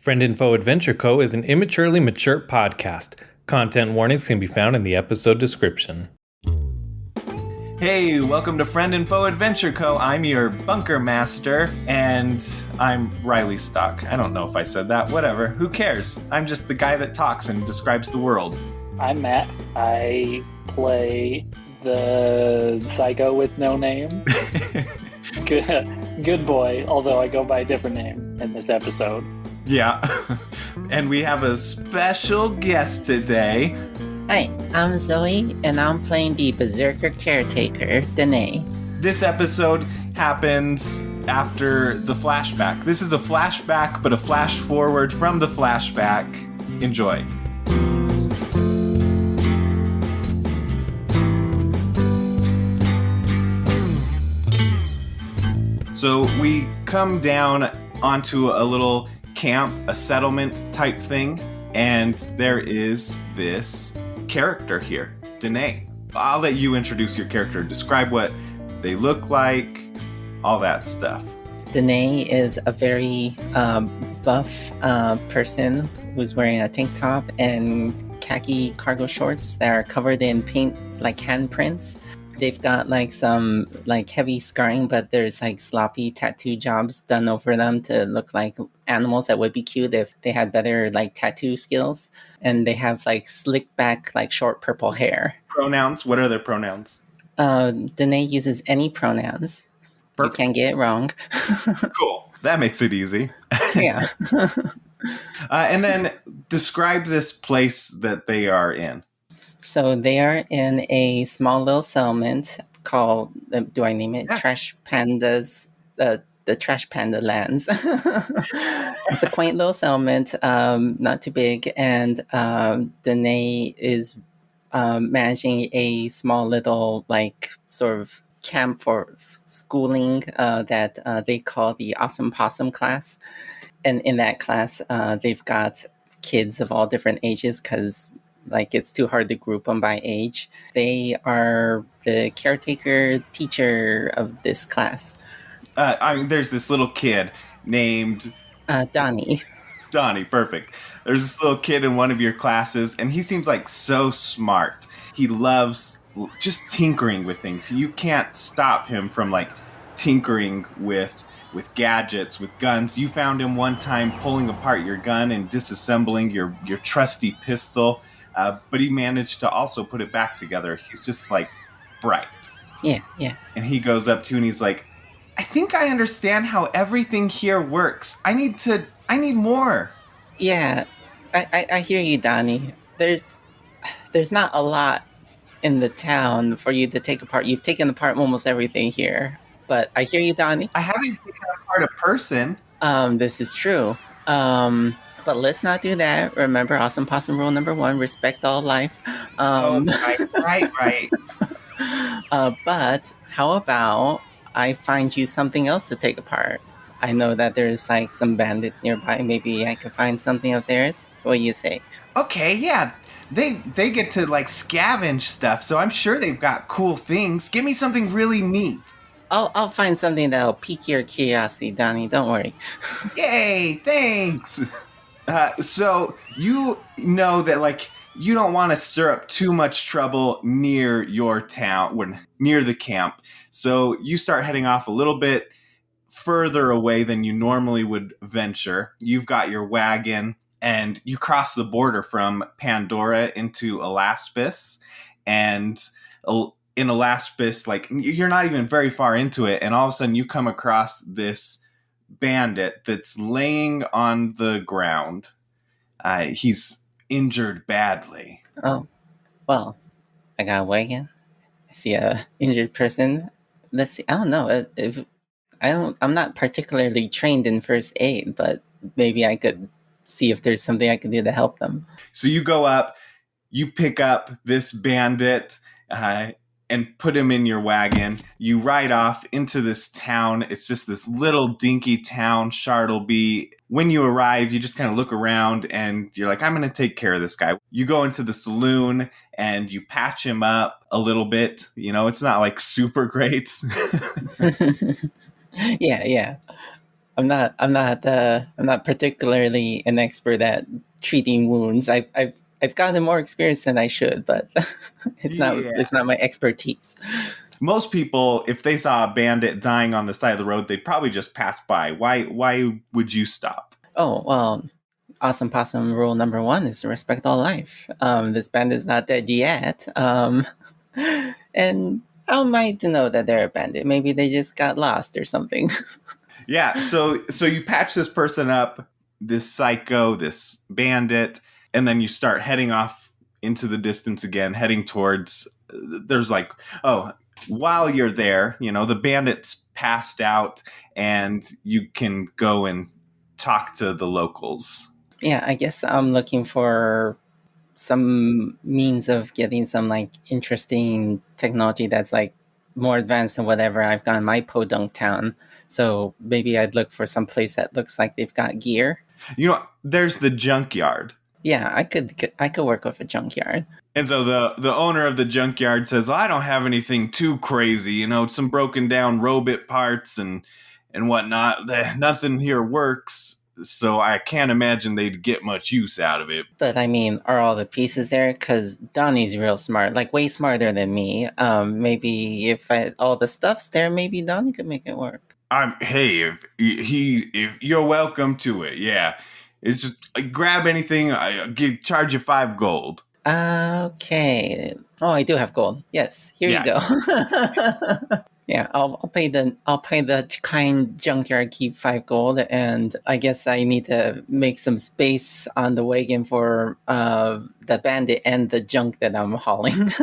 Friend Info Adventure Co. is an immaturely mature podcast. Content warnings can be found in the episode description. Hey, welcome to Friend Info Adventure Co. I'm your bunker master, and I'm Riley Stock. I don't know if I said that. Whatever. Who cares? I'm just the guy that talks and describes the world. I'm Matt. I play the psycho with no name. Good boy, although I go by a different name in this episode. Yeah. And we have a special guest today. Hi, I'm Zoe, and I'm playing the Berserker caretaker, Danae. This episode happens after the flashback. This is a flashback, but a flash forward from the flashback. Enjoy. So we come down onto a little camp, a settlement type thing, and there is this character here, Danae. I'll let you introduce your character, describe what they look like, all that stuff. Danae is a very buff person who's wearing a tank top and khaki cargo shorts that are covered in paint, like handprints. They've got some heavy scarring, but there's sloppy tattoo jobs done over them to look like animals that would be cute if they had better tattoo skills. And they have slick back, short purple hair. Pronouns? What are their pronouns? Danae uses any pronouns. Perfect. You can't get it wrong. Cool. That makes it easy. Yeah. And then describe this place that they are in. So they are in a small little settlement called, do I name it? Yeah. Trash Pandas, the Trash Panda Lands. It's a quaint little settlement, not too big, and Danae is managing a small little sort of camp for schooling that they call the Awesome Possum class. And in that class, they've got kids of all different ages because it's too hard to group them by age. They are the caretaker teacher of this class. There's this little kid named... Donnie. Donnie, perfect. There's this little kid in one of your classes, and he seems so smart. He loves just tinkering with things. You can't stop him from tinkering with gadgets, with guns. You found him one time pulling apart your gun and disassembling your trusty pistol. But he managed to also put it back together. He's just bright. Yeah. And he goes up to you and he's like, I think I understand how everything here works. I need more. Yeah, I hear you, Donnie. There's not a lot in the town for you to take apart. You've taken apart almost everything here. But I hear you, Donnie. I haven't taken apart a person. This is true. But let's not do that. Remember, Awesome Possum rule number 1, respect all life. Right. But how about I find you something else to take apart? I know that there's some bandits nearby. Maybe I could find something of theirs. What do you say? Okay, yeah. They get to scavenge stuff, so I'm sure they've got cool things. Give me something really neat. I'll find something that'll pique your curiosity, Donnie. Don't worry. Yay, thanks. So you know that you don't want to stir up too much trouble near your town, near the camp. So you start heading off a little bit further away than you normally would venture. You've got your wagon and you cross the border from Pandora into Alaspis. And in Alaspis, you're not even very far into it. And all of a sudden you come across this bandit that's laying on the ground. He's injured badly. Oh, well, I got a wagon. I see a injured person. Let's see. I don't know. I'm not particularly trained in first aid, but maybe I could see if there's something I can do to help them. So you go up, you pick up this bandit, and put him in your wagon. You ride off into this town. It's just this little dinky town, Chartleby. When you arrive, you just kind of look around and you're like, I'm going to take care of this guy. You go into the saloon and you patch him up a little bit. It's not super great. Yeah. I'm not particularly an expert at treating wounds. I've gotten more experience than I should, but Yeah. it's not my expertise. Most people, if they saw a bandit dying on the side of the road, they'd probably just pass by. Why would you stop? Oh, well, awesome possum rule number 1 is to respect all life. This bandit is not dead yet. And I don't mind to know that they're a bandit. Maybe they just got lost or something. Yeah, so you patch this person up, this psycho, this bandit, and then you start heading off into the distance again, heading towards, there's like, oh, while you're there, the bandit's passed out, and you can go and talk to the locals. Yeah, I guess I'm looking for some means of getting some like interesting technology that's like more advanced than whatever I've got in my podunk town. So maybe I'd look for some place that looks like they've got gear. There's the junkyard. Yeah, I could work with a junkyard. And so the owner of the junkyard says, I don't have anything too crazy, some broken down robot parts and whatnot. Nothing here works, so I can't imagine they'd get much use out of it. But I mean, are all the pieces there? Because Donnie's real smart, like way smarter than me. Maybe if all the stuff's there, maybe Donnie could make it work. Hey, if you're welcome to it, yeah. It's just grab anything. Charge you 5 gold. Okay. Oh, I do have gold. Yes, here you go. Yeah, I'll pay the kind junkyard keep 5 gold, and I guess I need to make some space on the wagon for the bandit and the junk that I'm hauling.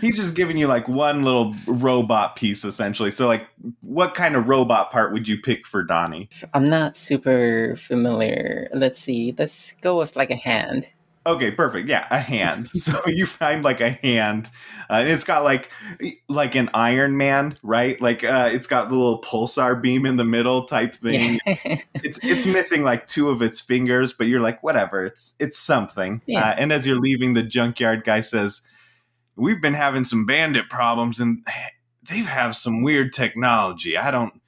He's just giving you like one little robot piece essentially. So like, what kind of robot part would you pick for Donnie? I'm not super familiar. Let's see. Let's go with like a hand. Okay, perfect. Yeah, a hand. So you find like a hand, and it's got like an Iron Man, right? Like it's got the little pulsar beam in the middle type thing. It's missing like 2 of its fingers, but you're like, whatever. It's something. Yeah. And as you're leaving, the junkyard guy says, "We've been having some bandit problems, and they have some weird technology. I don't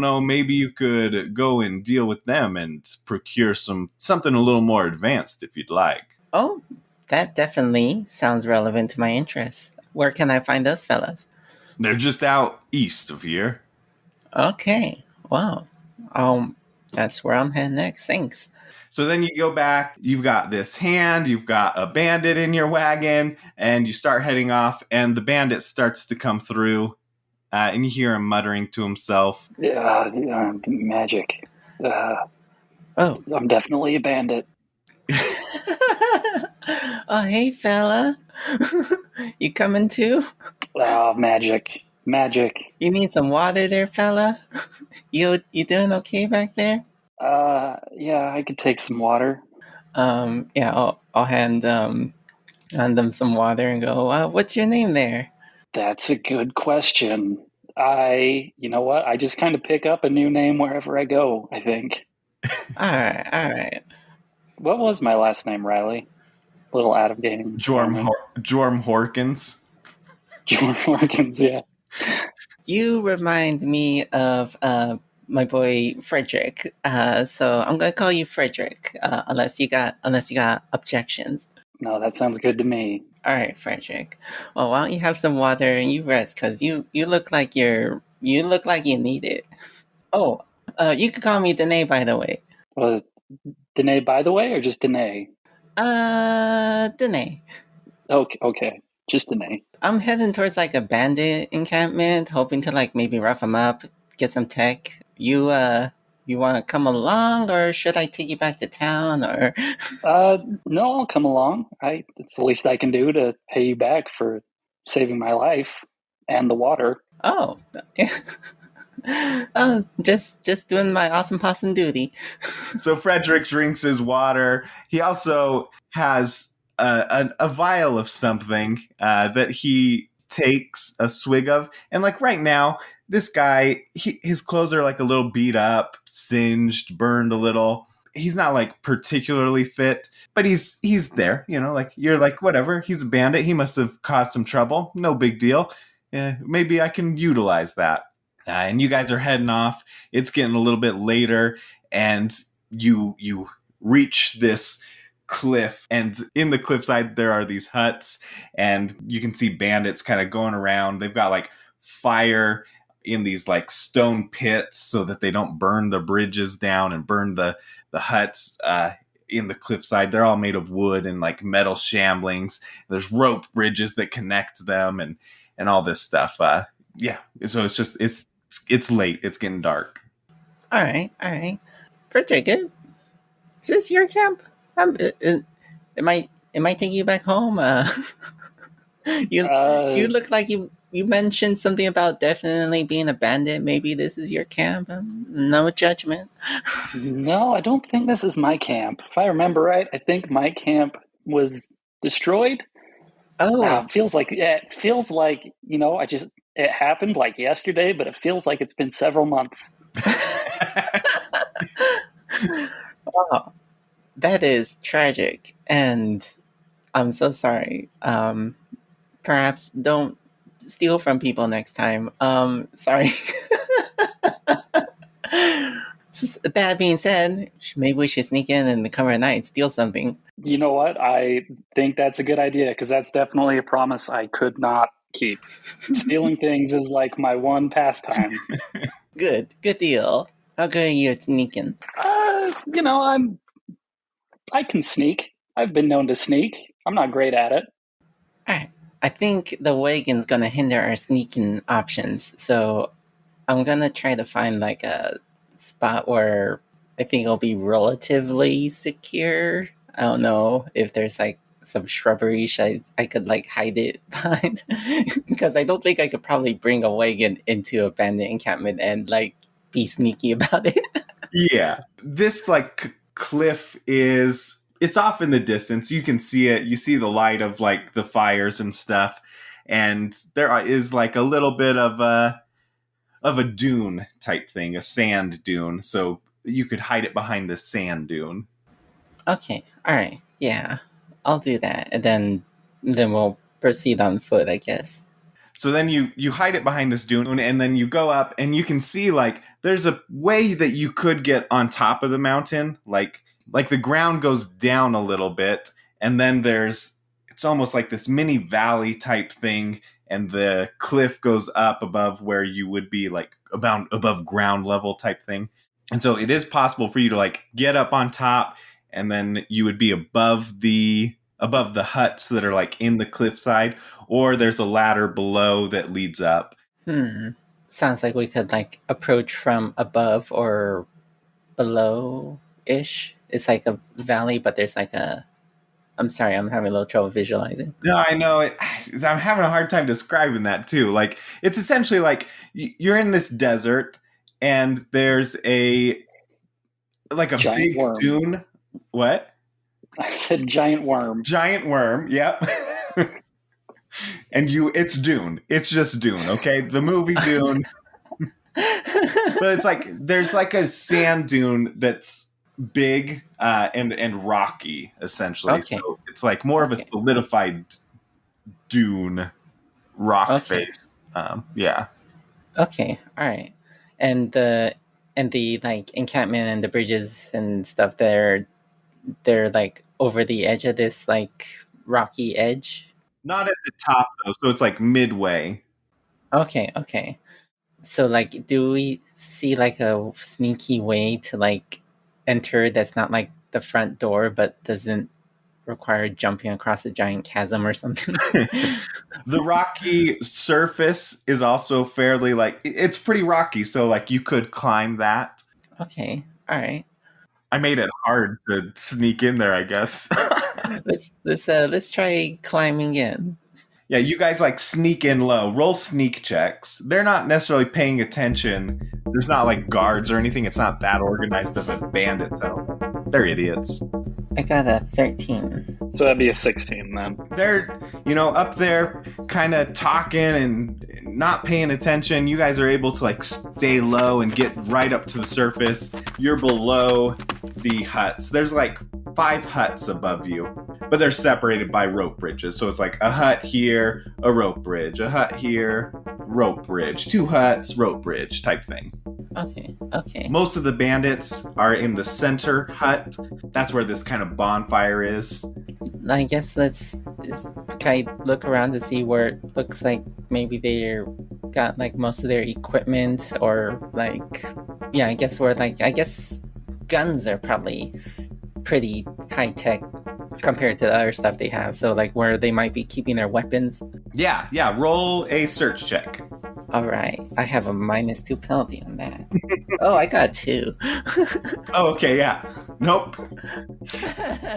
know. Maybe you could go and deal with them and procure something a little more advanced if you'd like." Oh, that definitely sounds relevant to my interests. Where can I find those fellas? They're just out east of here. Okay. Wow. That's where I'm heading next. Thanks. So then you go back. You've got this hand. You've got a bandit in your wagon, and you start heading off. And the bandit starts to come through. And you hear him muttering to himself. Magic. I'm definitely a bandit. Oh, hey, fella. You coming too? Magic. You need some water there, fella? You doing okay back there? Yeah, I could take some water. Yeah, I'll hand them some water and go, what's your name there? That's a good question. You know what? I just kind of pick up a new name wherever I go, I think. All right. What was my last name, Riley? A little out of game. Jorm Horkins. Jorm Horkins, yeah. You remind me of my boy Frederick. So I'm gonna call you Frederick, unless you got objections. No, that sounds good to me. All right, Frederick. Well, why don't you have some water and you rest? Cause you look like you need it. Oh, you could call me Danae, by the way. Well, Danae, by the way, or just Danae? Danae. Okay, just Danae. I'm heading towards like a bandit encampment, hoping to like maybe rough them up, get some tech. You want to come along, or should I take you back to town? Or no, I'll come along. It's the least I can do to pay you back for saving my life and the water. Oh, just doing my awesome possum duty. So Frederick drinks his water. He also has a vial of something that he takes a swig of. And like right now, this guy, his clothes are like a little beat up, singed, burned a little. He's not like particularly fit, but he's there, like you're like, whatever. He's a bandit. He must have caused some trouble. No big deal. Maybe I can utilize that. And you guys are heading off. It's getting a little bit later, and you reach this cliff, and in the cliffside there are these huts, and you can see bandits kind of going around. They've got like fire in these like stone pits so that they don't burn the bridges down and burn the huts in the cliffside. They're all made of wood and like metal shamblings. There's rope bridges that connect them and all this stuff. So it's late. It's getting dark. All right. Frederick, is this your camp? It might take you back home. You look like you mentioned something about definitely being a bandit. Maybe this is your camp. No judgment. No, I don't think this is my camp. If I remember right, I think my camp was destroyed. Oh, It feels like it happened like yesterday, but it feels like it's been several months. wow, that is tragic, and I'm so sorry. Perhaps don't steal from people next time. Sorry. That being said, maybe we should sneak in the cover at night and steal something. You know what? I think that's a good idea, because that's definitely a promise I could not keep. Stealing things is like my one pastime. Good deal. How good are you at sneaking? I can sneak. I've been known to sneak. I'm not great at it. Alright. I think the wagon's gonna hinder our sneaking options, so I'm gonna try to find like a spot where I think it'll be relatively secure. I don't know if there's like some shrubbery I could like hide it behind, because I don't think I could probably bring a wagon into a bandit encampment and like be sneaky about it. Yeah, this like cliff it's off in the distance. You can see it. You see the light of like the fires and stuff, and there is like a little bit of a dune type thing, a sand dune. So you could hide it behind the sand dune. Okay, all right, yeah, I'll do that, and then we'll proceed on foot, I guess. So then you hide it behind this dune, and then you go up, and you can see like there's a way that you could get on top of the mountain, like the ground goes down a little bit, and then it's almost like this mini valley type thing, and the cliff goes up above where you would be like above ground level type thing. And so it is possible for you to like get up on top, and then you would be above the huts that are like in the cliffside, or there's a ladder below that leads up. Sounds like we could like approach from above or below-ish. It's like a valley, but there's like I'm sorry, I'm having a little trouble visualizing. No, I know. I'm having a hard time describing that too. Like, it's essentially like you're in this desert, and there's a Giant big worm. dune. What? I said giant worm. Giant worm, yep. And it's Dune. It's just Dune, okay? The movie Dune. But it's like there's like a sand dune that's big and rocky, essentially. Okay. So it's like more of a solidified dune rock face. Yeah. Okay, all right. And the like encampment and the bridges and stuff, they're like over the edge of this like rocky edge. Not at the top though, so it's like midway. Okay. So like, do we see like a sneaky way to like enter that's not like the front door, but doesn't require jumping across a giant chasm or something? The rocky surface is also fairly like it's pretty rocky, so like you could climb that. Okay, all right. I made it hard to sneak in there, I guess. Let's try climbing in. Yeah, you guys like sneak in low. Roll sneak checks. They're not necessarily paying attention. There's not like guards or anything. It's not that organized of a bandit zone. They're idiots. I got a 13. So that'd be a 16 then. They're, up there kind of talking and not paying attention. You guys are able to like stay low and get right up to the surface. You're below the huts. There's like 5 huts above you, but they're separated by rope bridges. So it's like a hut here, a rope bridge, a hut here, rope bridge. 2 huts, rope bridge type thing. Okay. Most of the bandits are in the center hut. That's where this kind of bonfire is. I guess can I look around to see where it looks like maybe they're got like most of their equipment, or like, yeah, I guess guns are probably pretty high tech compared to the other stuff they have. So like where they might be keeping their weapons. Yeah. Roll a search check. All right, I have a -2 penalty on that. Oh, I got 2. Oh, okay, yeah. Nope.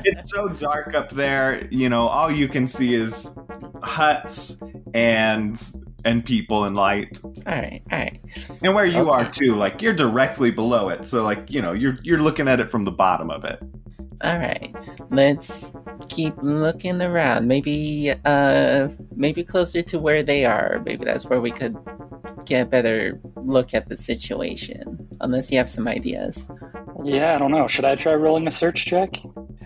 It's so dark up there, all you can see is huts and people and light. All right. And where you are too, like you're directly below it. So like, you're looking at it from the bottom of it. All right, let's keep looking around. Maybe closer to where they are. Maybe that's where we could get a better look at the situation. Unless you have some ideas. Yeah, I don't know. Should I try rolling a search check?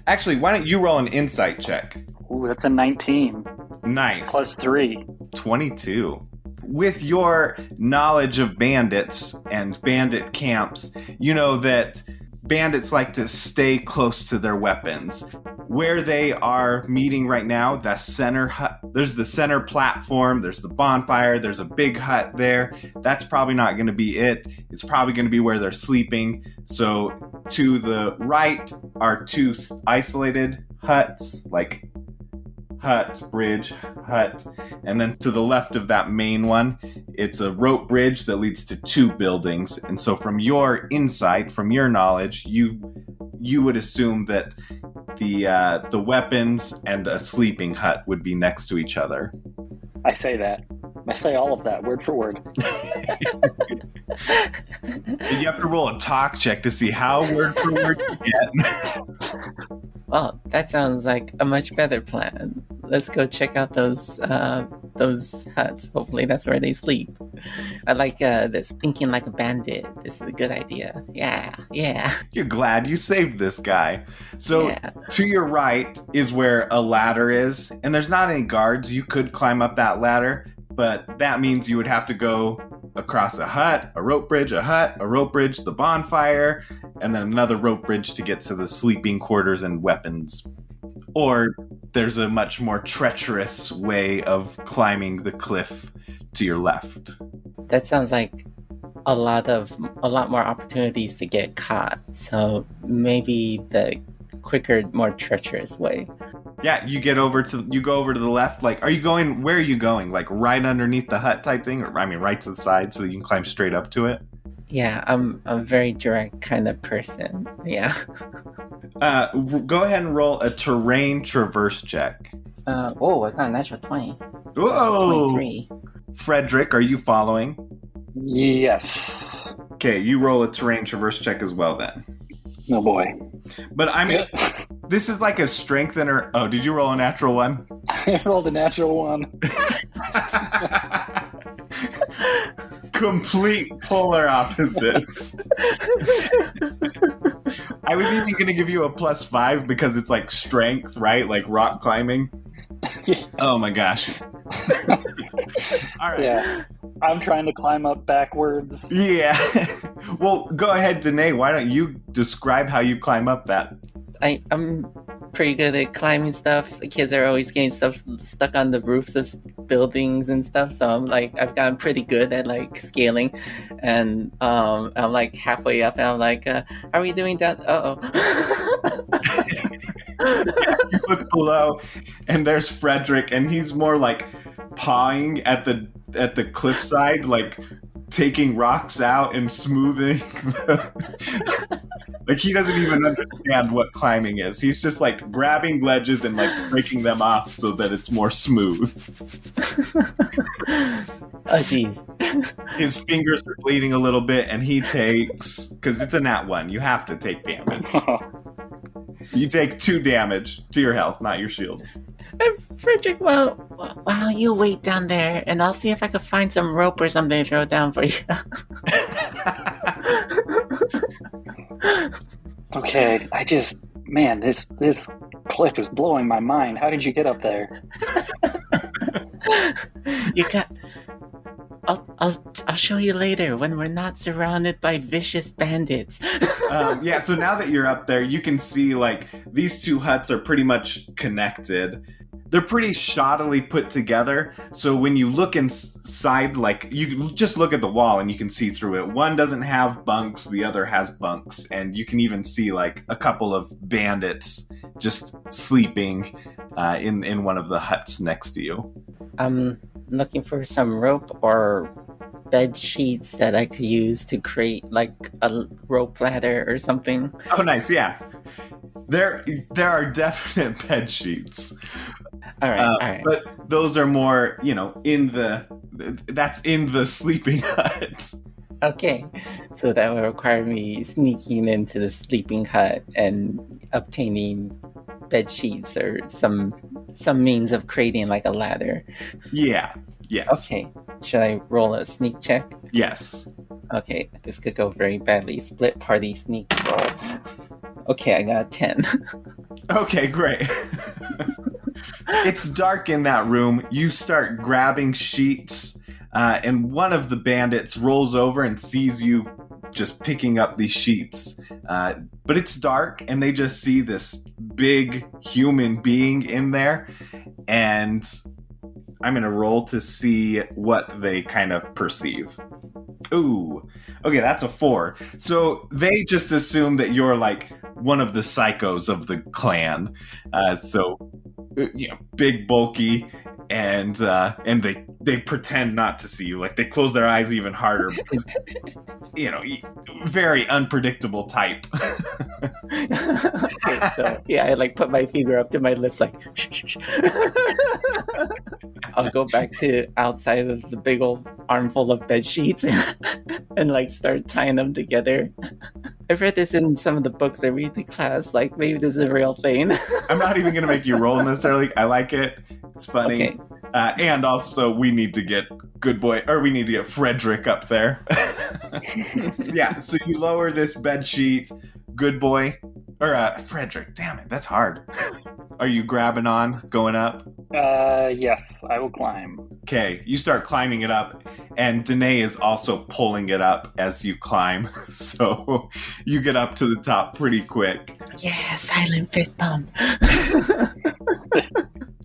Actually, why don't you roll an insight check? Ooh, that's a 19. Nice. Plus 3. 22. With your knowledge of bandits and bandit camps, you know that bandits like to stay close to their weapons. Where they are meeting right now, the center hut, there's the center platform, there's the bonfire, there's a big hut there. That's probably not going to be it. It's probably going to be where they're sleeping. So to the right are 2 isolated huts, like hut, bridge, hut. And then to the left of that main one, it's a rope bridge that leads to 2 buildings. And so from your insight, from your knowledge, you would assume that the weapons and a sleeping hut would be next to each other. I say that. I say all of that, word for word. You have to roll a talk check to see how word for word you get. Well, that sounds like a much better plan. Let's go check out those huts. Hopefully that's where they sleep. I like this thinking like a bandit. This is a good idea. Yeah. You're glad you saved this guy. So to your right is where a ladder is, and there's not any guards. You could climb up that ladder, but that means you would have to go across a hut, a rope bridge, a hut, a rope bridge, the bonfire, and then another rope bridge to get to the sleeping quarters and weapons. Or there's a much more treacherous way of climbing the cliff to your left. That sounds like a lot more opportunities to get caught. So maybe the quicker, more treacherous way. Yeah, you go over to the left. Like, where are you going? Like right underneath the hut type thing? Or right to the side so you can climb straight up to it? Yeah, I'm a very direct kind of person. Yeah. Go ahead and roll a terrain traverse check. I got a natural 20. Whoa! 23. Frederick, are you following? Yes. Okay, you roll a terrain traverse check as well then. Oh boy. But this is like a strengthener. Oh, did you roll a natural 1? I rolled a natural 1. Complete polar opposites. I was even going to give you a +5 because it's like strength, right? Like rock climbing. Oh my gosh. All right. Yeah. I'm trying to climb up backwards. Yeah. Well, go ahead, Danae. Why don't you describe how you climb up that? I'm pretty good at climbing stuff. The kids are always getting stuff stuck on the roofs of buildings and stuff. So I've gotten pretty good at like scaling, and I'm like halfway up, and I'm like, "Are we doing that?" You look below, and there's Frederick, and he's more like pawing at the cliffside, like taking rocks out and smoothing. Like he doesn't even understand what climbing is. He's just like grabbing ledges and like breaking them off so that it's more smooth. Oh jeez. His fingers are bleeding a little bit, and he takes, because it's a nat 1, you have to take damage. You take 2 damage to your health, not your shields. Frederick, well, you wait down there, and I'll see if I can find some rope or something to throw down for you. Okay, this cliff is blowing my mind. How did you get up there? I'll show you later when we're not surrounded by vicious bandits. Yeah, so now that you're up there, you can see like these two huts are pretty much connected. They're pretty shoddily put together, so when you look inside, like, you just look at the wall and you can see through it. One doesn't have bunks, the other has bunks, and you can even see, like, a couple of bandits just sleeping in one of the huts next to you. I'm looking for some rope or bed sheets that I could use to create, like, a rope ladder or something. Oh, nice, yeah. There are definite bed sheets. All right. But those are more, that's in the sleeping hut. Okay, so that will require me sneaking into the sleeping hut and obtaining bed sheets or some means of creating like a ladder. Yeah. Yes. Okay. Should I roll a sneak check? Yes. Okay, this could go very badly. Split party sneak roll. Okay, I got a 10. Okay, great. It's dark in that room. You start grabbing sheets, and one of the bandits rolls over and sees you just picking up these sheets. But it's dark, and they just see this big human being in there, and I'm going to roll to see what they kind of perceive. Ooh, okay, that's a 4. So they just assume that you're like one of the psychos of the clan. Big, bulky, and they pretend not to see you. Like, they close their eyes even harder because, very unpredictable type. Okay, so yeah, I like put my finger up to my lips, like shh. I'll go back to outside of the big old armful of bed sheets and like start tying them together. I've read this in some of the books I read to class. Like, maybe this is a real thing. I'm not even going to make you roll necessarily. I like it. It's funny. Okay. And also, we need to get Frederick up there. Yeah, so you lower this bed sheet. Good boy. Or Frederick. Damn it, that's hard. Are you grabbing on, going up? Yes, I will climb. Okay, you start climbing it up, and Danae is also pulling it up as you climb. So you get up to the top pretty quick. Yeah, silent fist bump.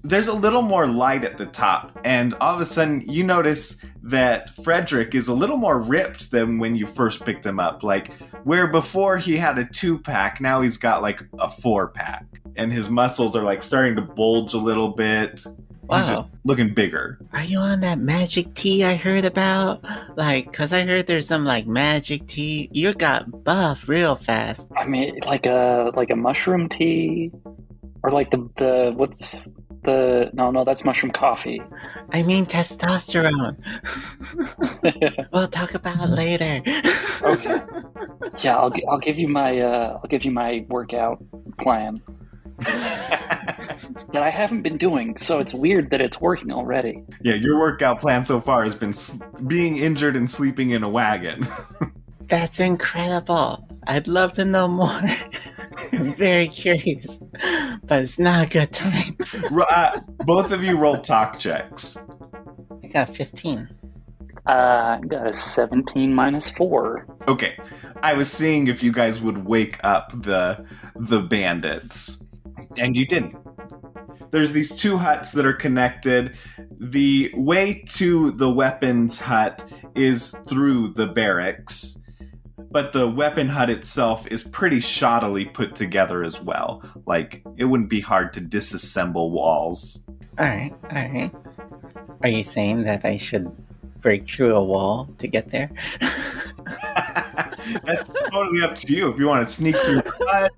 There's a little more light at the top, and all of a sudden you notice that Frederick is a little more ripped than when you first picked him up. Like, where before he had a 2-pack, now he's got like a 4-pack. And his muscles are like starting to bulge a little bit. Wow. He's just looking bigger. Are you on that magic tea I heard about? Like, cause I heard there's some like magic tea. You got buff real fast. I mean, like a mushroom tea, or like the what's the no, that's mushroom coffee. I mean testosterone. We'll talk about it later. Okay. Yeah, I'll give you my workout plan that I haven't been doing, so it's weird that it's working already. Yeah, your workout plan so far has been being injured and sleeping in a wagon. That's incredible. I'd love to know more. I'm very curious, but it's not a good time. Both of you roll talk checks. I got 15. I got a 17 minus 4. Okay, I was seeing if you guys would wake up the bandits, and you didn't. There's these two huts that are connected. The way to the weapons hut is through the barracks, but the weapon hut itself is pretty shoddily put together as well. Like, it wouldn't be hard to disassemble walls. All right. Are you saying that I should break through a wall to get there? That's totally up to you. If you want to sneak through the hut,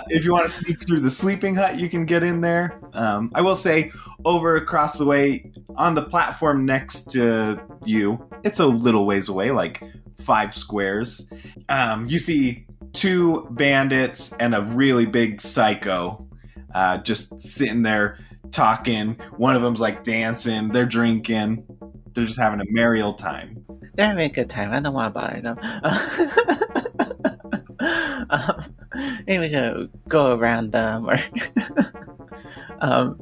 if you want to sneak through the sleeping hut, you can get in there. I will say, over across the way, on the platform next to you, it's a little ways away, like 5 squares. You see 2 bandits and a really big psycho just sitting there talking. One of them's like dancing. They're drinking. They're just having a merry old time. They're having a good time. I don't want to bother them. Maybe we could go around them, or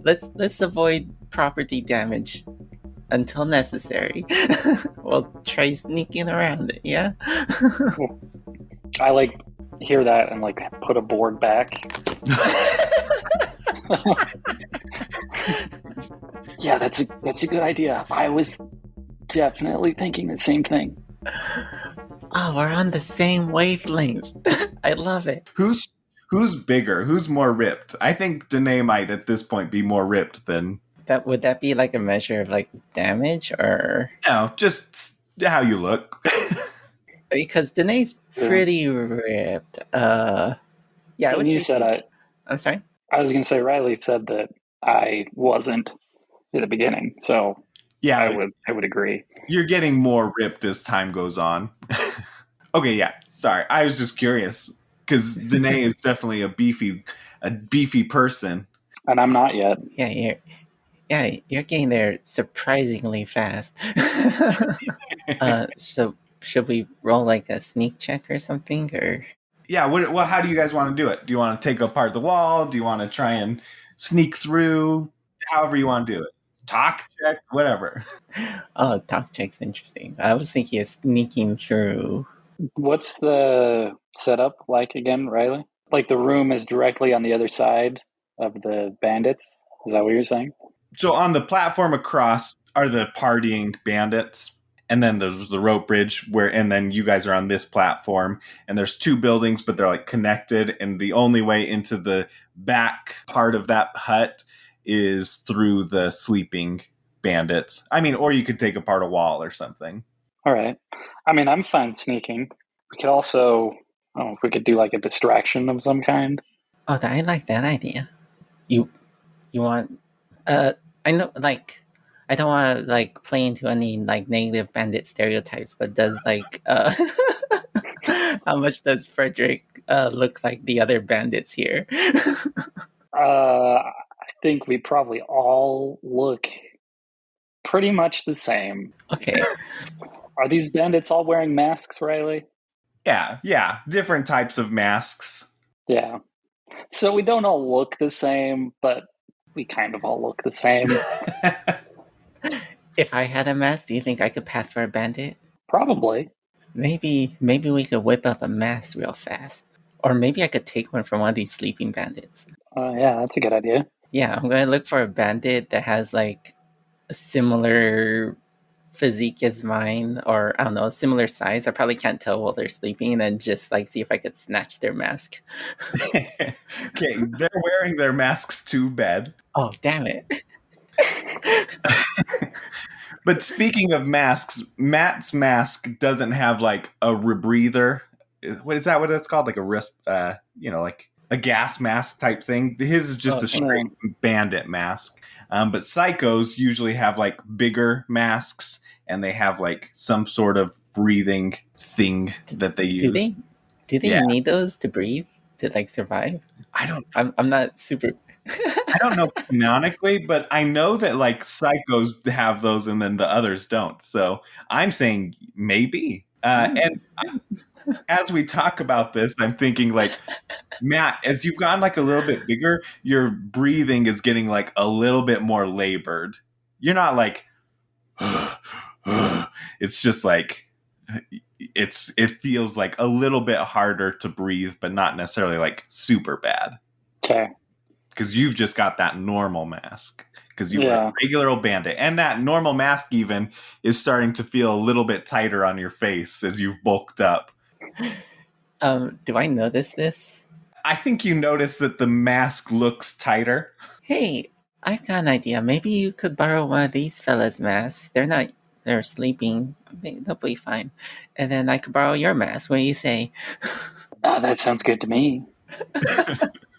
let's avoid property damage until necessary. We'll try sneaking around it, yeah? I like hear that and like put a board back. Yeah, that's a good idea. I was definitely thinking the same thing. Oh, we're on the same wavelength. I love it. Who's bigger? Who's more ripped? I think Danae might at this point be more ripped than... Would that be like a measure of like damage or... No, just how you look. Because Danae's pretty ripped. Yeah, I would you say said I'm sorry? I was going to say Riley said that I wasn't at the beginning, so Yeah, I would agree. You're getting more ripped as time goes on. Okay, yeah. Sorry, I was just curious because Danae is definitely a beefy person, and I'm not yet. Yeah, you're getting there surprisingly fast. So should we roll like a sneak check or something, or? Yeah. Well, how do you guys want to do it? Do you want to take apart the wall? Do you want to try and sneak through? However you want to do it. Talk check, whatever. Oh, talk check's interesting. I was thinking of sneaking through. What's the setup like again, Riley? Like the room is directly on the other side of the bandits? Is that what you're saying? So on the platform across are the partying bandits. And then there's the rope bridge and then you guys are on this platform and there's two buildings, but they're like connected. And the only way into the back part of that hut is through the sleeping bandits. I mean, or you could take apart a wall or something. All right. I mean, I'm fine sneaking. We could also, I don't know if we could do like a distraction of some kind. Oh, I like that idea. You want, I know, like, I don't want to like play into any like negative bandit stereotypes, but does like, how much does Frederick look like the other bandits here? I think we probably all look pretty much the same. Okay. Are these bandits all wearing masks, Riley? Yeah. Different types of masks. Yeah. So we don't all look the same, but we kind of all look the same. If I had a mask, do you think I could pass for a bandit? Probably. Maybe we could whip up a mask real fast. Or maybe I could take one from one of these sleeping bandits. Yeah, that's a good idea. Yeah, I'm going to look for a bandit that has like a similar physique as mine, or I don't know, a similar size. I probably can't tell while they're sleeping, and then just like see if I could snatch their mask. Okay, they're wearing their masks to bed. Oh, damn it. But speaking of masks, Matt's mask doesn't have like a rebreather. What is that? What it's called? Like a wrist, like a gas mask type thing. His is just a straight bandit mask. But psychos usually have like bigger masks, and they have like some sort of breathing thing that they use. Do they need those to breathe, to like survive? I'm not super. I don't know canonically, but I know that like psychos have those and then the others don't. So I'm saying maybe. And as we talk about this, I'm thinking like, Matt, as you've gotten like a little bit bigger, your breathing is getting like a little bit more labored. You're not like, it's just like, it feels like a little bit harder to breathe, but not necessarily like super bad. Okay. Because you've just got that normal mask. Because you were a regular old bandit. And that normal mask even is starting to feel a little bit tighter on your face as you've bulked up. Do I notice this? I think you notice that the mask looks tighter. Hey, I've got an idea. Maybe you could borrow one of these fellas' masks. They're sleeping. They'll be fine. And then I could borrow your mask. What do you say? That sounds good to me.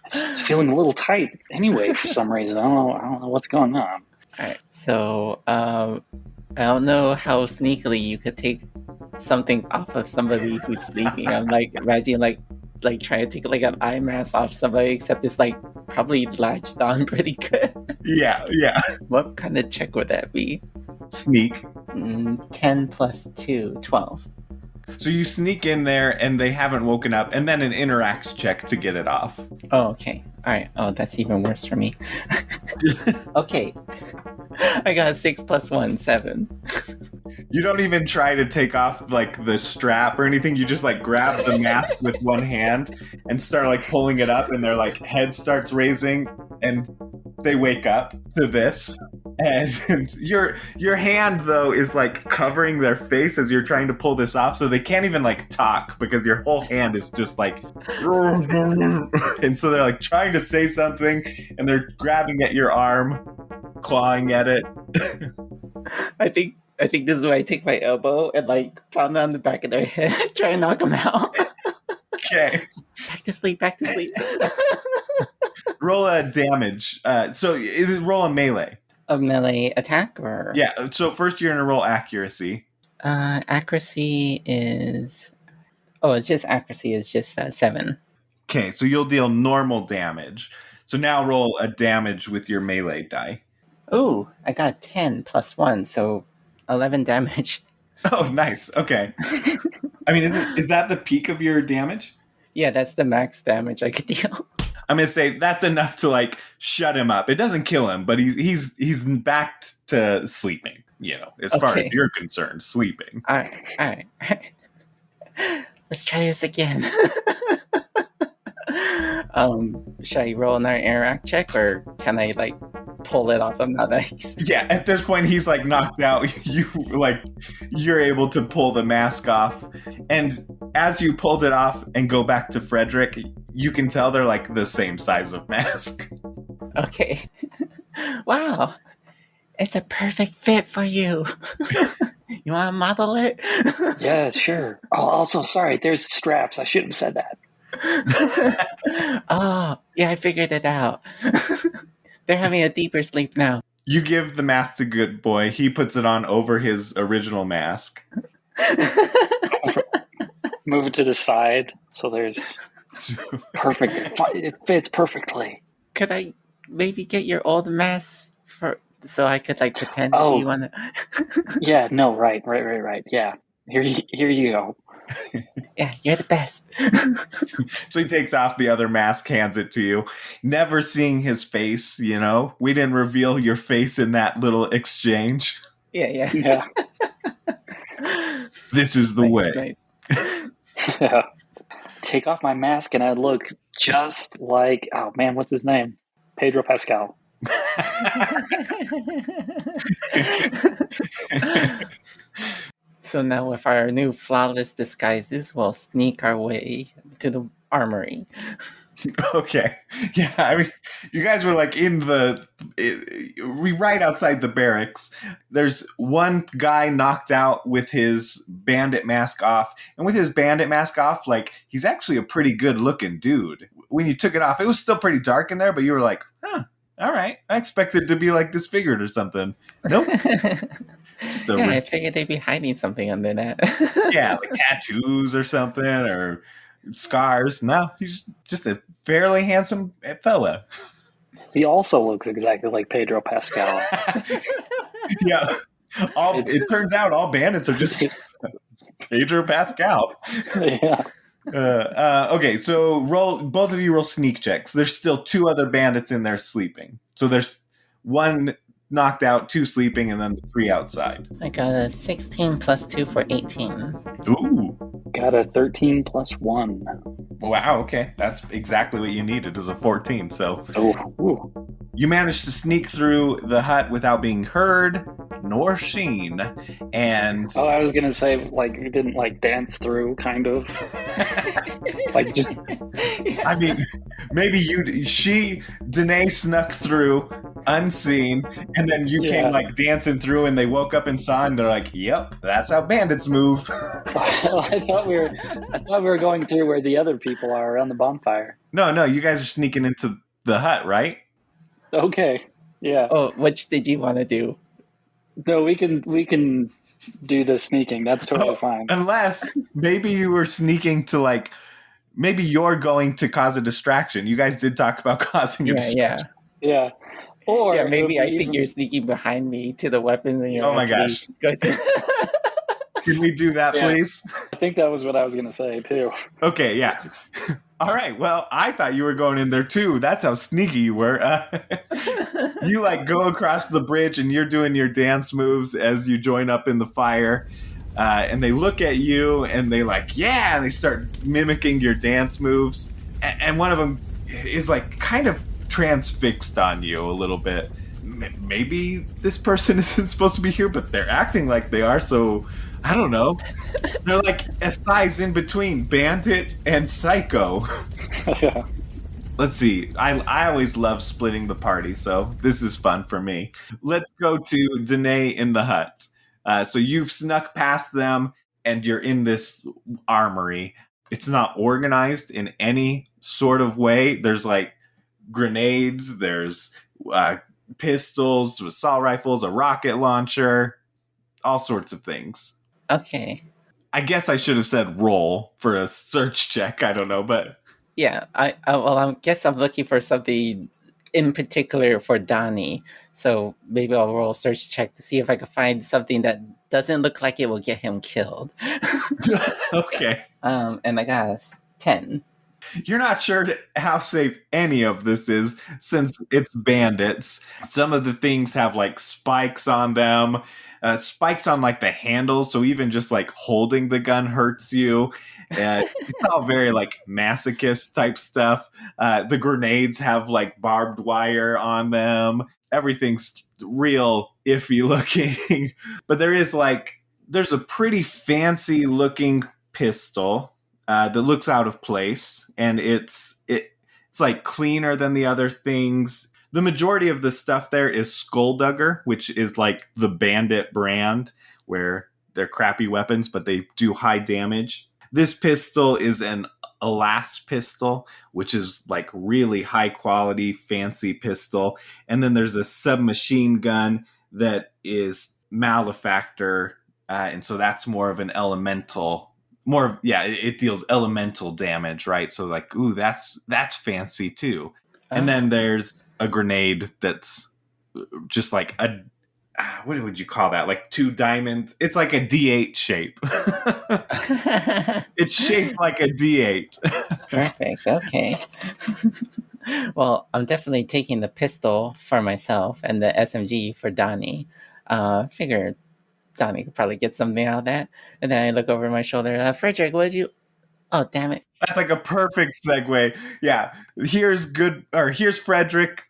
It's feeling a little tight anyway for some reason. I don't know what's going on. All right. So, I don't know how sneakily you could take something off of somebody who's sleeping. I'm like, imagine like trying to take like an eye mask off somebody, except it's like probably latched on pretty good. Yeah. What kind of check would that be? Sneak. 10 plus 2, 12. So you sneak in there and they haven't woken up, and then an interacts check to get it off. Oh, okay. All right. Oh, that's even worse for me. Okay. I got a 6 + 1, 7. You don't even try to take off like the strap or anything. You just like grab the mask with one hand and start like pulling it up, and their like head starts raising, and they wake up to this. And your hand though is like covering their face as you're trying to pull this off, so they can't even like talk because your whole hand is just like and so they're like trying to say something and they're grabbing at your arm, clawing at it. I think this is where I take my elbow and like pound on the back of their head, try to knock them out. Okay. Back to sleep. Roll a damage. Roll a melee. A melee attack or? Yeah, so first you're going to roll accuracy. Accuracy is... Oh, it's just accuracy is just 7. Okay, so you'll deal normal damage. So now roll a damage with your melee die. Oh, I got 10 + 1, so 11 damage. Oh, nice. Okay. I mean, is that the peak of your damage? Yeah, that's the max damage I could deal. I'm gonna say that's enough to like shut him up. It doesn't kill him, but he's back to sleeping. You know, as far as you're concerned, sleeping. All right. Let's try this again. Should I roll another interact check, or can I like pull it off of my legs? Yeah, at this point he's like knocked out. You're able to pull the mask off, and as you pulled it off and go back to Frederick, you can tell they're like the same size of mask. Okay. Wow. It's a perfect fit for you. You want to model it? Yeah, sure. Oh, also, sorry, there's straps. I shouldn't have said that. Oh, yeah, I figured it out. They're having a deeper sleep now. You give the mask to Good Boy. He puts it on over his original mask. Move it to the side so there's perfect. It fits perfectly. Could I maybe get your old mask so I could like pretend to be one? Yeah, no, right. Yeah, here you go. Yeah, you're the best. So he takes off the other mask, hands it to you. Never seeing his face, you know? We didn't reveal your face in that little exchange. Yeah. This is the way. Nice. Yeah. Take off my mask and I look just like, oh man, what's his name? Pedro Pascal. So now with our new flawless disguises, we'll sneak our way to the armory. Okay. Yeah, I mean, you guys were like right outside the barracks. There's one guy knocked out with his bandit mask off. And with his bandit mask off, like, he's actually a pretty good looking dude. When you took it off, it was still pretty dark in there, but you were like, huh, all right. I expected to be like disfigured or something. Nope. I figured they'd be hiding something under that. Yeah, like tattoos or something, or scars. No, he's just a fairly handsome fella. He also looks exactly like Pedro Pascal. Yeah. It turns out all bandits are just Pedro Pascal. Yeah. Okay, so both of you roll sneak checks. There's still 2 other bandits in there sleeping. So there's 1 knocked out, 2 sleeping, and then 3 outside. I got a 16 + 2 for 18. Ooh. Got a 13 + 1. Wow, okay. That's exactly what you needed, is a 14, so... Ooh. You managed to sneak through the hut without being heard nor seen, and... Oh, I was gonna say, like, you didn't, like, dance through, kind of. Like, just... I mean, maybe Danae snuck through unseen, and then you came, like, dancing through, and they woke up and saw, and they're like, yep, that's how bandits move. I thought we were going through where the other people are around the bonfire. No, you guys are sneaking into the hut, right? Okay, yeah. Oh, which did you want to do? No, we can do the sneaking. That's totally fine. Unless maybe you were sneaking to like, maybe you're going to cause a distraction. You guys did talk about causing a distraction. Yeah. Or maybe I think you're sneaking behind me to the weapons and you're oh my gosh. Can we do that, please? I think that was what I was going to say, too. Okay, yeah. All right, well, I thought you were going in there, too. That's how sneaky you were. You, go across the bridge, and you're doing your dance moves as you join up in the fire. And they look at you, and they and they start mimicking your dance moves. And one of them is, kind of transfixed on you a little bit. Maybe this person isn't supposed to be here, but they're acting like they are, so I don't know. They're a size in between Bandit and Psycho. Yeah. Let's see. I always love splitting the party, so this is fun for me. Let's go to Danae in the hut. So you've snuck past them, and you're in this armory. It's not organized in any sort of way. There's grenades, there's pistols, assault rifles, a rocket launcher, all sorts of things. Okay. I guess I should have said roll for a search check. I don't know, but yeah, I guess I'm looking for something in particular for Donnie. So maybe I'll roll a search check to see if I can find something that doesn't look like it will get him killed. Okay. And I got 10. You're not sure how safe any of this is since it's bandits. Some of the things have spikes on them, spikes on the handles. So even just holding the gun hurts you. It's all very masochist type stuff. The grenades have barbed wire on them. Everything's real iffy looking. But there is there's a pretty fancy looking pistol. That looks out of place, and it's cleaner than the other things. The majority of the stuff there is Skulldugger, which is the Bandit brand, where they're crappy weapons, but they do high damage. This pistol is an Alas pistol, which is really high quality, fancy pistol. And then there's a submachine gun that is Malefactor, and so that's more of an elemental. It deals elemental damage, right? So ooh, that's fancy too. And then there's a grenade that's just a what would you call that? 2 diamonds. It's a D8 shape. It's shaped like a D8. Perfect. Okay. Well, I'm definitely taking the pistol for myself and the SMG for Donnie. Figured Donnie could probably get something out of that. And then I look over my shoulder. Frederick, what did you... Oh, damn it. That's a perfect segue. Yeah. Here's Frederick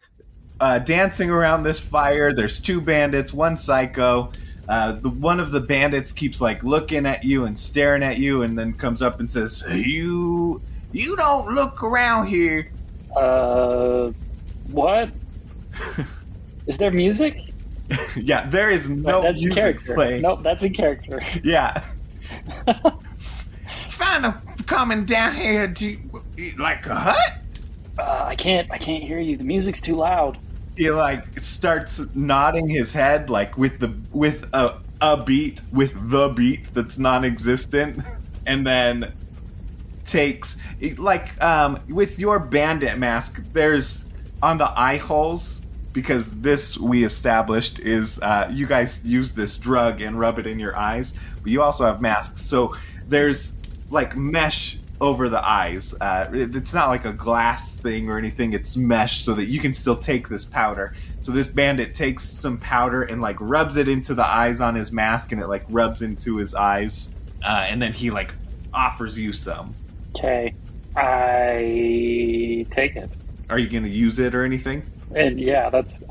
dancing around this fire. There's 2 bandits, 1 psycho. One of the bandits keeps looking at you and staring at you, and then comes up and says, You don't look around here. What? Is there music? Yeah, there is no music playing. Nope, that's in character. Yeah. Find a coming down here to a hut? I can't hear you. The music's too loud. He starts nodding his head with a beat, with the beat that's non-existent, and then takes with your bandit mask, there's on the eye holes, because this, we established, is you guys use this drug and rub it in your eyes, but you also have masks, so there's mesh over the eyes. It's not a glass thing or anything, it's mesh so that you can still take this powder. So this bandit takes some powder and rubs it into the eyes on his mask, and it rubs into his eyes, and then he offers you some. Okay, I take it. Are you gonna use it or anything? And that's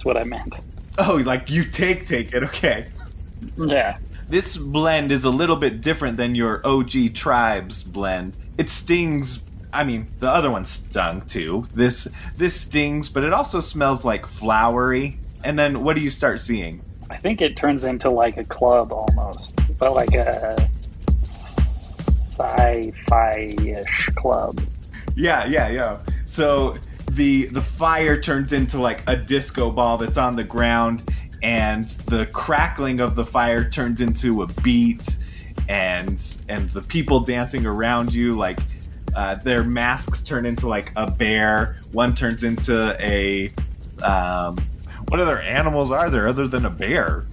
what I meant. Oh, you take it, okay. Yeah. This blend is a little bit different than your OG Tribes blend. It stings. I mean, the other one stung too. This stings, but it also smells flowery. And then what do you start seeing? I think it turns into a club almost, but a sci-fi-ish club. Yeah. So the fire turns into a disco ball that's on the ground, and the crackling of the fire turns into a beat, and the people dancing around you, their masks turn into a bear. One turns into a what other animals are there other than a bear?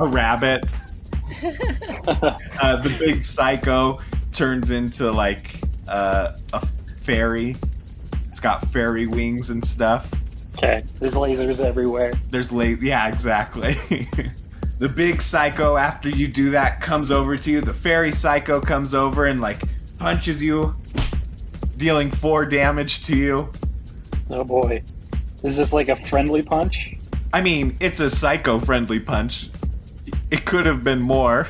A rabbit. The big psycho turns into like a fairy. It's got fairy wings and stuff. Okay, there's lasers everywhere. Yeah, exactly. The big psycho, after you do that, comes over to you. The fairy psycho comes over and like punches you, dealing 4 damage to you. Oh boy. Is this like a friendly punch? I mean, it's a psycho-friendly punch. It could have been more.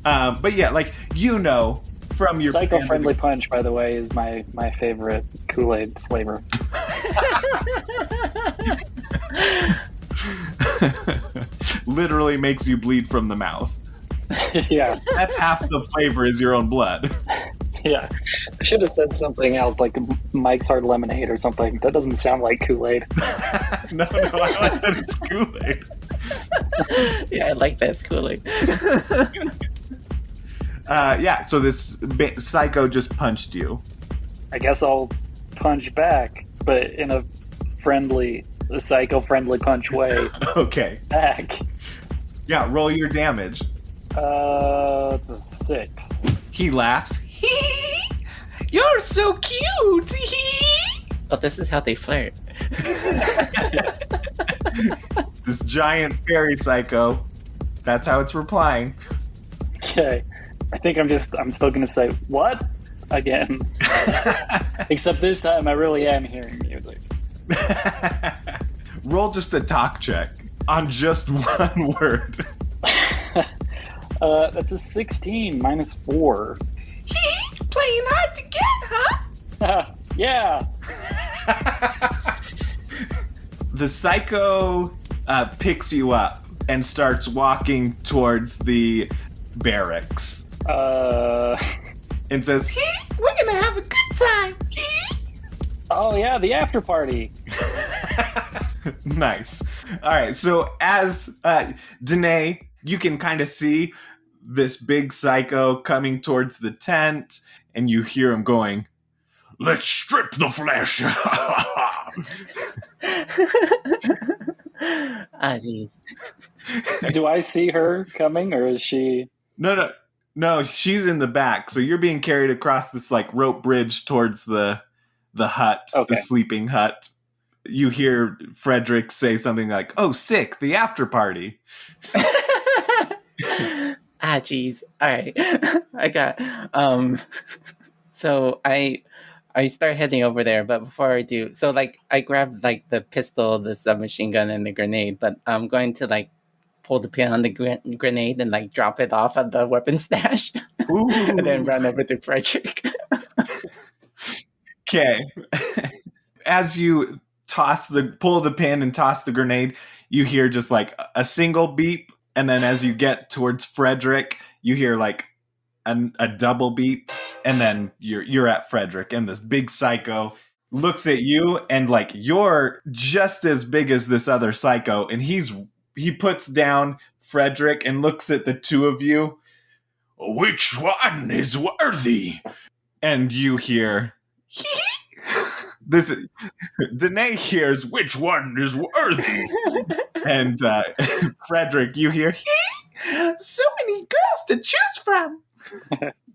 But yeah, like, you know from your... Psycho-friendly punch, by the way, is my favorite Kool-Aid flavor. Literally makes you bleed from the mouth. Yeah. That's half the flavor is your own blood. Yeah. I should have said something else, like Mike's Hard Lemonade or something. That doesn't sound like Kool-Aid. No, I like that it's Kool-Aid. Yeah, I like that. It's Kool-Aid. Yeah, so this psycho just punched you. I guess I'll punch back, but in a psycho-friendly punch way. Okay. Back. Yeah, roll your damage. It's a 6. He laughs. You're so cute. Oh, this is how they flirt. This giant fairy psycho. That's how it's replying. Okay. I think I'm still gonna say, what? Again. Except this time I really am hearing music. Roll just a talk check on just one word. That's a 16 minus 4. Playing hard to get, huh? Yeah. The psycho picks you up and starts walking towards the barracks. And says, we're gonna have a good time. Oh yeah, the after party. Nice. All right, so as Danae, you can kind of see this big psycho coming towards the tent, and you hear him going, let's strip the flesh. Jeez. Do I see her coming, or is she... No, she's in the back, so you're being carried across this like rope bridge towards the hut, Okay. The sleeping hut. You hear Frederick say something like, oh, sick, the after party. Jeez. All right. I got, so I start heading over there, but before I do, so like I grabbed like the pistol, the submachine gun, and the grenade, but I'm going to like pull the pin on the grenade and like drop it off at the weapon stash and then run over to Frederick. Okay. As you pull the pin and toss the grenade, you hear just like a single beep, and then as you get towards Frederick, you hear like a double beep, and then you're at Frederick, and this big psycho looks at you, and like you're just as big as this other psycho, and he puts down Frederick and looks at the two of you. Which one is worthy? And you hear this. Danae hears, which one is worthy? And Frederick, you hear, so many girls to choose from.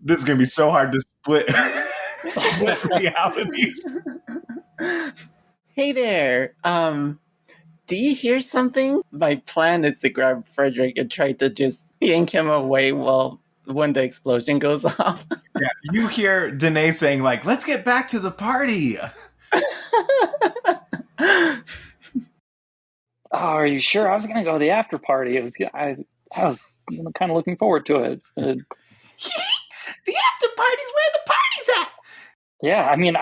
This is going to be so hard to split realities. Hey there. Do you hear something? My plan is to grab Frederick and try to just yank him away when the explosion goes off. Yeah, you hear Danae saying, like, let's get back to the party. Oh, are you sure? I was going to go to the after party. I was kind of looking forward to it. The after party's where the party's at. Yeah, I mean,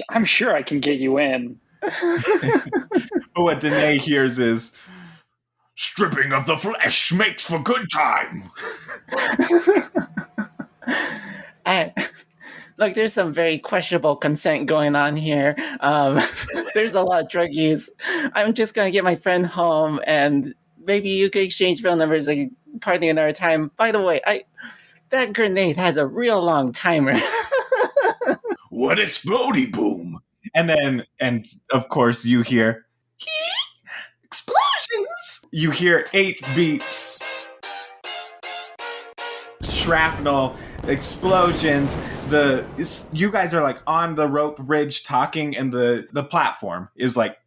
I'm sure I can get you in. But what Danae hears is, stripping of the flesh makes for good time. Look, there's some very questionable consent going on here. There's a lot of drug use. I'm just going to get my friend home, and maybe you could exchange phone numbers and party another time. By the way, that grenade has a real long timer. What explodey boom. And of course you hear explosions. You hear 8 beeps. shrapnel, explosions. You guys are like on the rope bridge talking, and the platform is like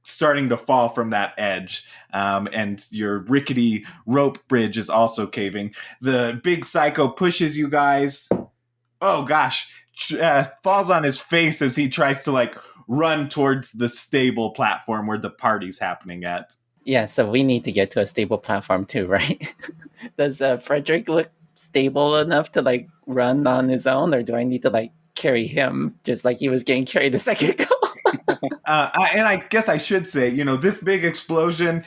starting to fall from that edge, and your rickety rope bridge is also caving. The big psycho pushes you guys. Oh gosh, falls on his face as he tries to like run towards the stable platform where the party's happening at. Yeah, so we need to get to a stable platform too, right? Does Frederick look stable enough to like run on his own, or do I need to like carry him just like he was getting carried a second ago? And I guess I should say, this big explosion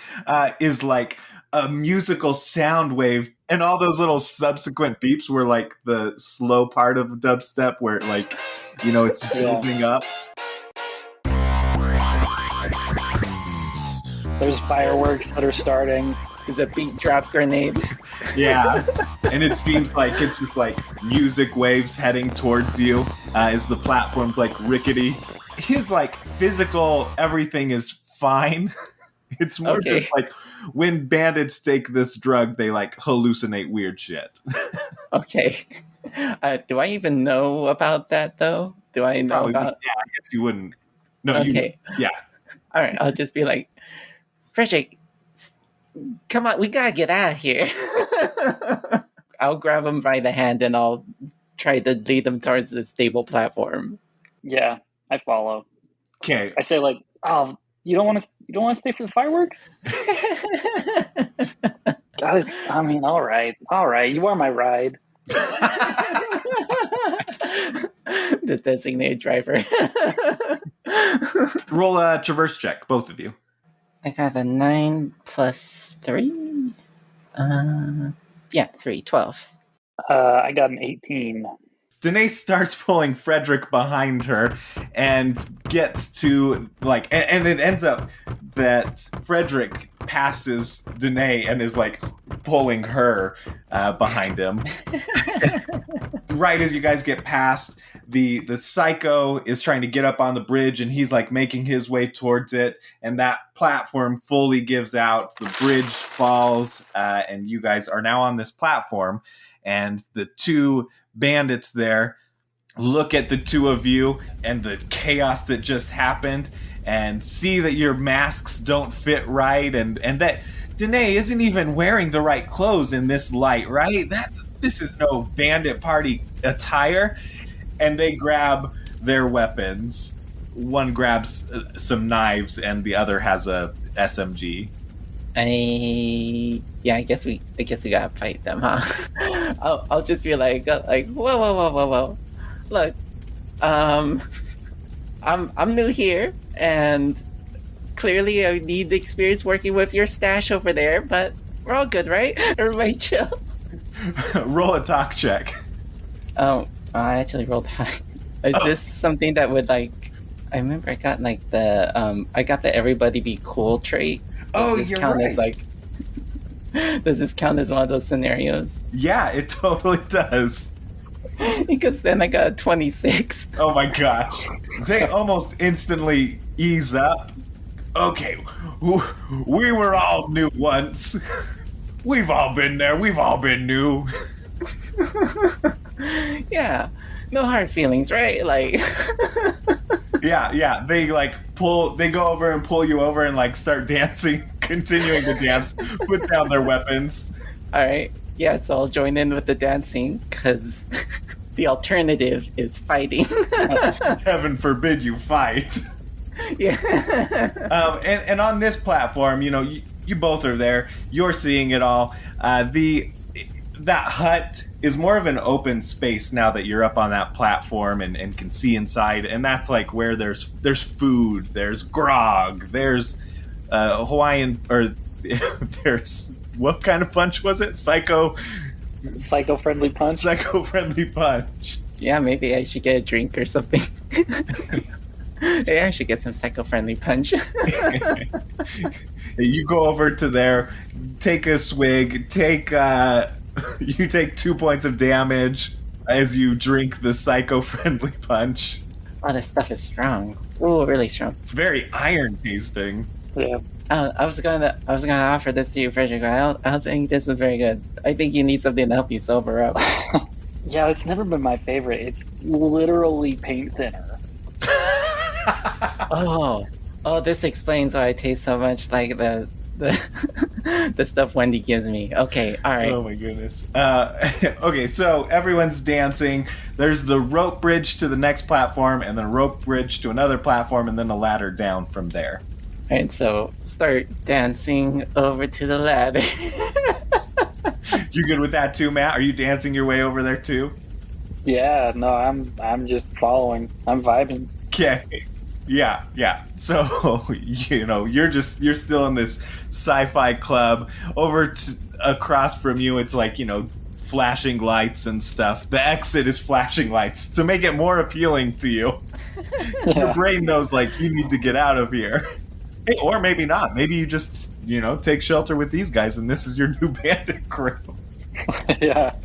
is like a musical sound wave, and all those little subsequent beeps were like the slow part of dubstep where like, it's building up. There's fireworks that are starting. There's a beat drop grenade. Yeah. And it seems like it's just like music waves heading towards you as the platform's like rickety. His like physical everything is fine. It's more just like when bandits take this drug, they like hallucinate weird shit. Okay. Do I even know about that though? Do I know about? Yeah, I guess you wouldn't. No. Okay. Yeah. All right. I'll just be like, Frederick, come on, we gotta get out of here. I'll grab him by the hand and I'll try to lead him towards the stable platform. Yeah, I follow. Okay. I say like, oh, you don't want to stay for the fireworks? All right. You are my ride. The designated driver. Roll a traverse check, both of you. I got a 9 plus 3. 3, 12. I got an 18. Danae starts pulling Frederick behind her and gets to like, and it ends up that Frederick passes Danae and is like pulling her behind him. Right as you guys get past, the psycho is trying to get up on the bridge and he's like making his way towards it, and that platform fully gives out, the bridge falls, and you guys are now on this platform, and the two bandits there look at the two of you and the chaos that just happened and see that your masks don't fit right, and that Danae isn't even wearing the right clothes in this light, right? This is no bandit party attire. And they grab their weapons. One grabs some knives and the other has a SMG. I guess we gotta fight them, huh? I'll just be like whoa. Look, I'm new here, and clearly I need the experience working with your stash over there, but we're all good, right? Everybody chill. Roll a talk check. Oh, I actually rolled high. Is this something that would like? I remember I got like the everybody be cool trait. Does this count as like? Does this count as one of those scenarios? Yeah, it totally does. Because then I got a 26. Oh my gosh. They almost instantly ease up. Okay, we were all new once. We've all been there. We've all been new. Yeah, no hard feelings, right? Like, yeah. They go over and pull you over and like start dancing, continuing to dance, put down their weapons. All right, yeah, so I'll join in with the dancing because the alternative is fighting. Heaven forbid you fight. Yeah. And on this platform, you both are there. You're seeing it all. That hut is more of an open space now that you're up on that platform and can see inside. And that's like where there's food, there's grog, there's Hawaiian, or there's, what kind of punch was it? Psycho-friendly punch? Psycho-friendly punch. Yeah, maybe I should get a drink or something. Maybe I should get some psycho-friendly punch. You go over to there, take a swig, you take 2 points of damage as you drink the psycho-friendly punch. Oh, this stuff is strong. Oh, really strong. It's very iron tasting. Yeah. I was gonna offer this to you, Frederick. I don't think this is very good. I think you need something to help you sober up. Yeah, it's never been my favorite. It's literally paint thinner. Oh, this explains why I taste so much like the the stuff Wendy gives me. Okay, all right. Oh my goodness. Okay, so everyone's dancing. There's the rope bridge to the next platform, and then a rope bridge to another platform, and then a ladder down from there. All right, so start dancing over to the ladder. You good with that too, Matt? Are you dancing your way over there too? Yeah, no, I'm just following. I'm vibing. Okay. Yeah. So, you're still in this sci-fi club. Across from you, it's like, flashing lights and stuff. The exit is flashing lights to make it more appealing to you. Yeah. Your brain knows, like, you need to get out of here. Hey, or maybe not. Maybe you just, take shelter with these guys and this is your new bandit crew. Yeah.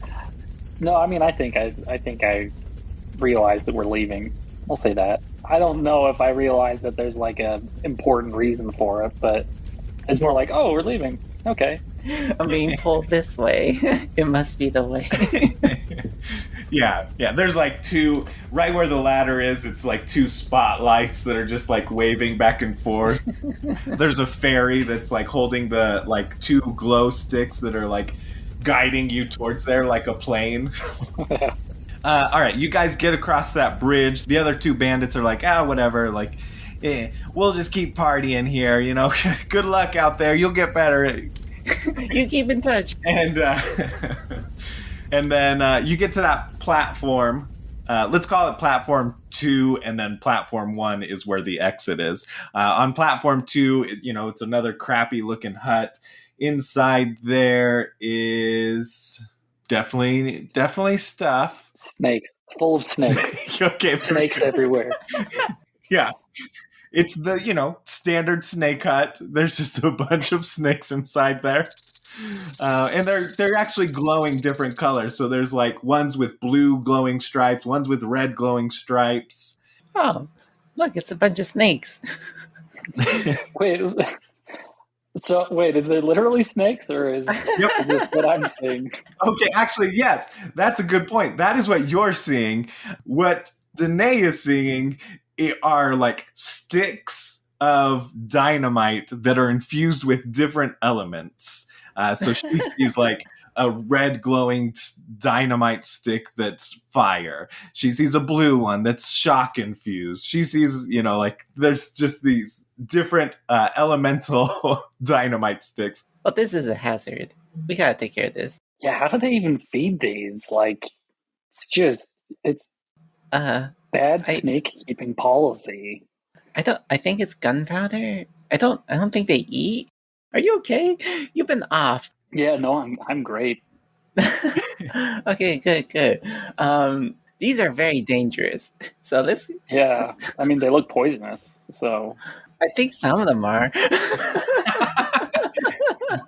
No, I mean, I think I realized that we're leaving. I'll say that. I don't know if I realize that there's like a important reason for it, but it's more like, oh, we're leaving. Okay. I'm being pulled this way. It must be the way. Yeah. There's like two, right where the ladder is, it's like two spotlights that are just like waving back and forth. There's a fairy that's like holding the like two glow sticks that are like guiding you towards there like a plane. All right, you guys get across that bridge. The other two bandits are like, whatever, like, we'll just keep partying here, Good luck out there. You'll get better. You keep in touch. And and then you get to that platform. Let's call it platform 2, and then platform 1 is where the exit is. On platform 2, it's another crappy looking hut. Inside there is definitely stuff. Snakes. It's full of snakes. Okay. Snakes everywhere. Yeah. It's the, standard snake hut. There's just a bunch of snakes inside there. And they're actually glowing different colors. So there's like ones with blue glowing stripes, ones with red glowing stripes. Oh, look, it's a bunch of snakes. Wait, is it literally snakes, or is this what I'm seeing? Okay, actually, yes, that's a good point. That is what you're seeing. What Danae is seeing are like sticks of dynamite that are infused with different elements. So she sees like a red glowing dynamite stick that's fire. She sees a blue one that's shock infused. She sees, like there's just these different elemental dynamite sticks. Well, this is a hazard. We gotta take care of this. Yeah, how do they even feed these? Like, it's bad snake keeping policy. I think it's gunpowder. I don't think they eat. Are you okay? You've been off. Yeah, no, I'm great. Okay, good. These are very dangerous. So let's. Yeah, I mean they look poisonous. So I think some of them are.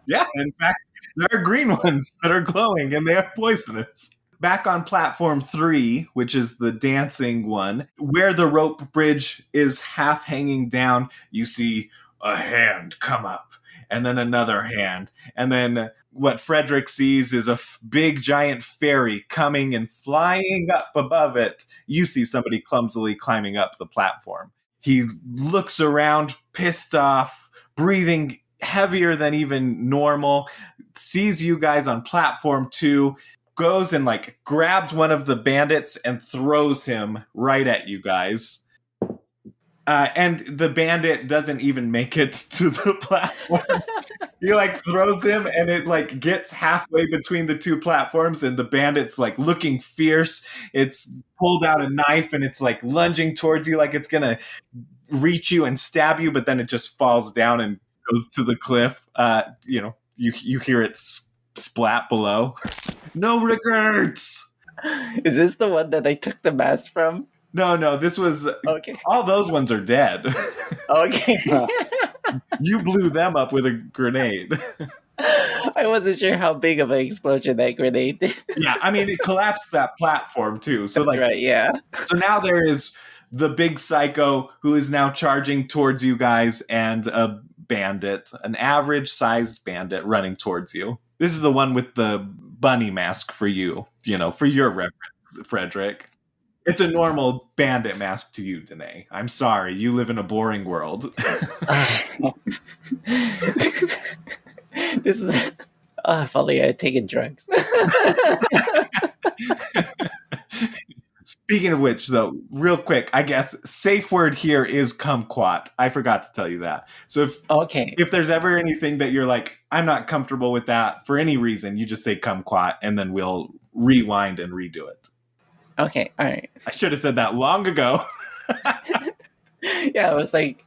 Yeah, in fact, there are green ones that are glowing and they are poisonous. Back on platform 3, which is the dancing one, where the rope bridge is half hanging down, you see a hand come up, and then another hand, and then what Frederick sees is a big giant fairy coming and flying up above it. You see somebody clumsily climbing up the platform. He looks around, pissed off, breathing heavier than even normal, sees you guys on platform 2, goes and like grabs one of the bandits and throws him right at you guys. And the bandit doesn't even make it to the platform. He like throws him and it like gets halfway between the two platforms and the bandit's like looking fierce. It's pulled out a knife and it's like lunging towards you like it's gonna reach you and stab you, but then it just falls down and goes to the cliff. You hear it splat below. No regrets! Is this the one that I took the mask from? No, this was... Okay. All those ones are dead. Okay. You blew them up with a grenade. I wasn't sure how big of an explosion that grenade did. Yeah, I mean, it collapsed that platform, too. So, That's right, yeah. So now there is the big psycho who is now charging towards you guys, and a bandit, an average-sized bandit running towards you. This is the one with the bunny mask for you, for your reference, Frederick. It's a normal bandit mask to you, Danae. I'm sorry, you live in a boring world. This is... if only I had taken drugs. Speaking of which, though, real quick, I guess safe word here is kumquat. I forgot to tell you that. So if there's ever anything that you're like, I'm not comfortable with that for any reason, you just say kumquat, and then we'll rewind and redo it. Okay, all right. I should have said that long ago. Yeah, it was like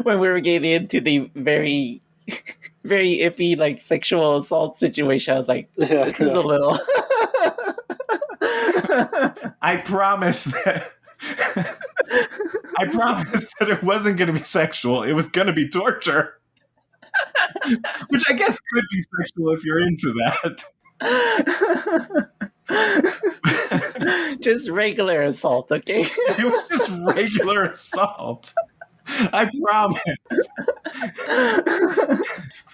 when we were getting into the very, very iffy like sexual assault situation. I was like, this is a little. I promise that it wasn't going to be sexual. It was going to be torture, which I guess could be sexual if you're into that. Just regular assault, okay? It was just regular assault. I promise.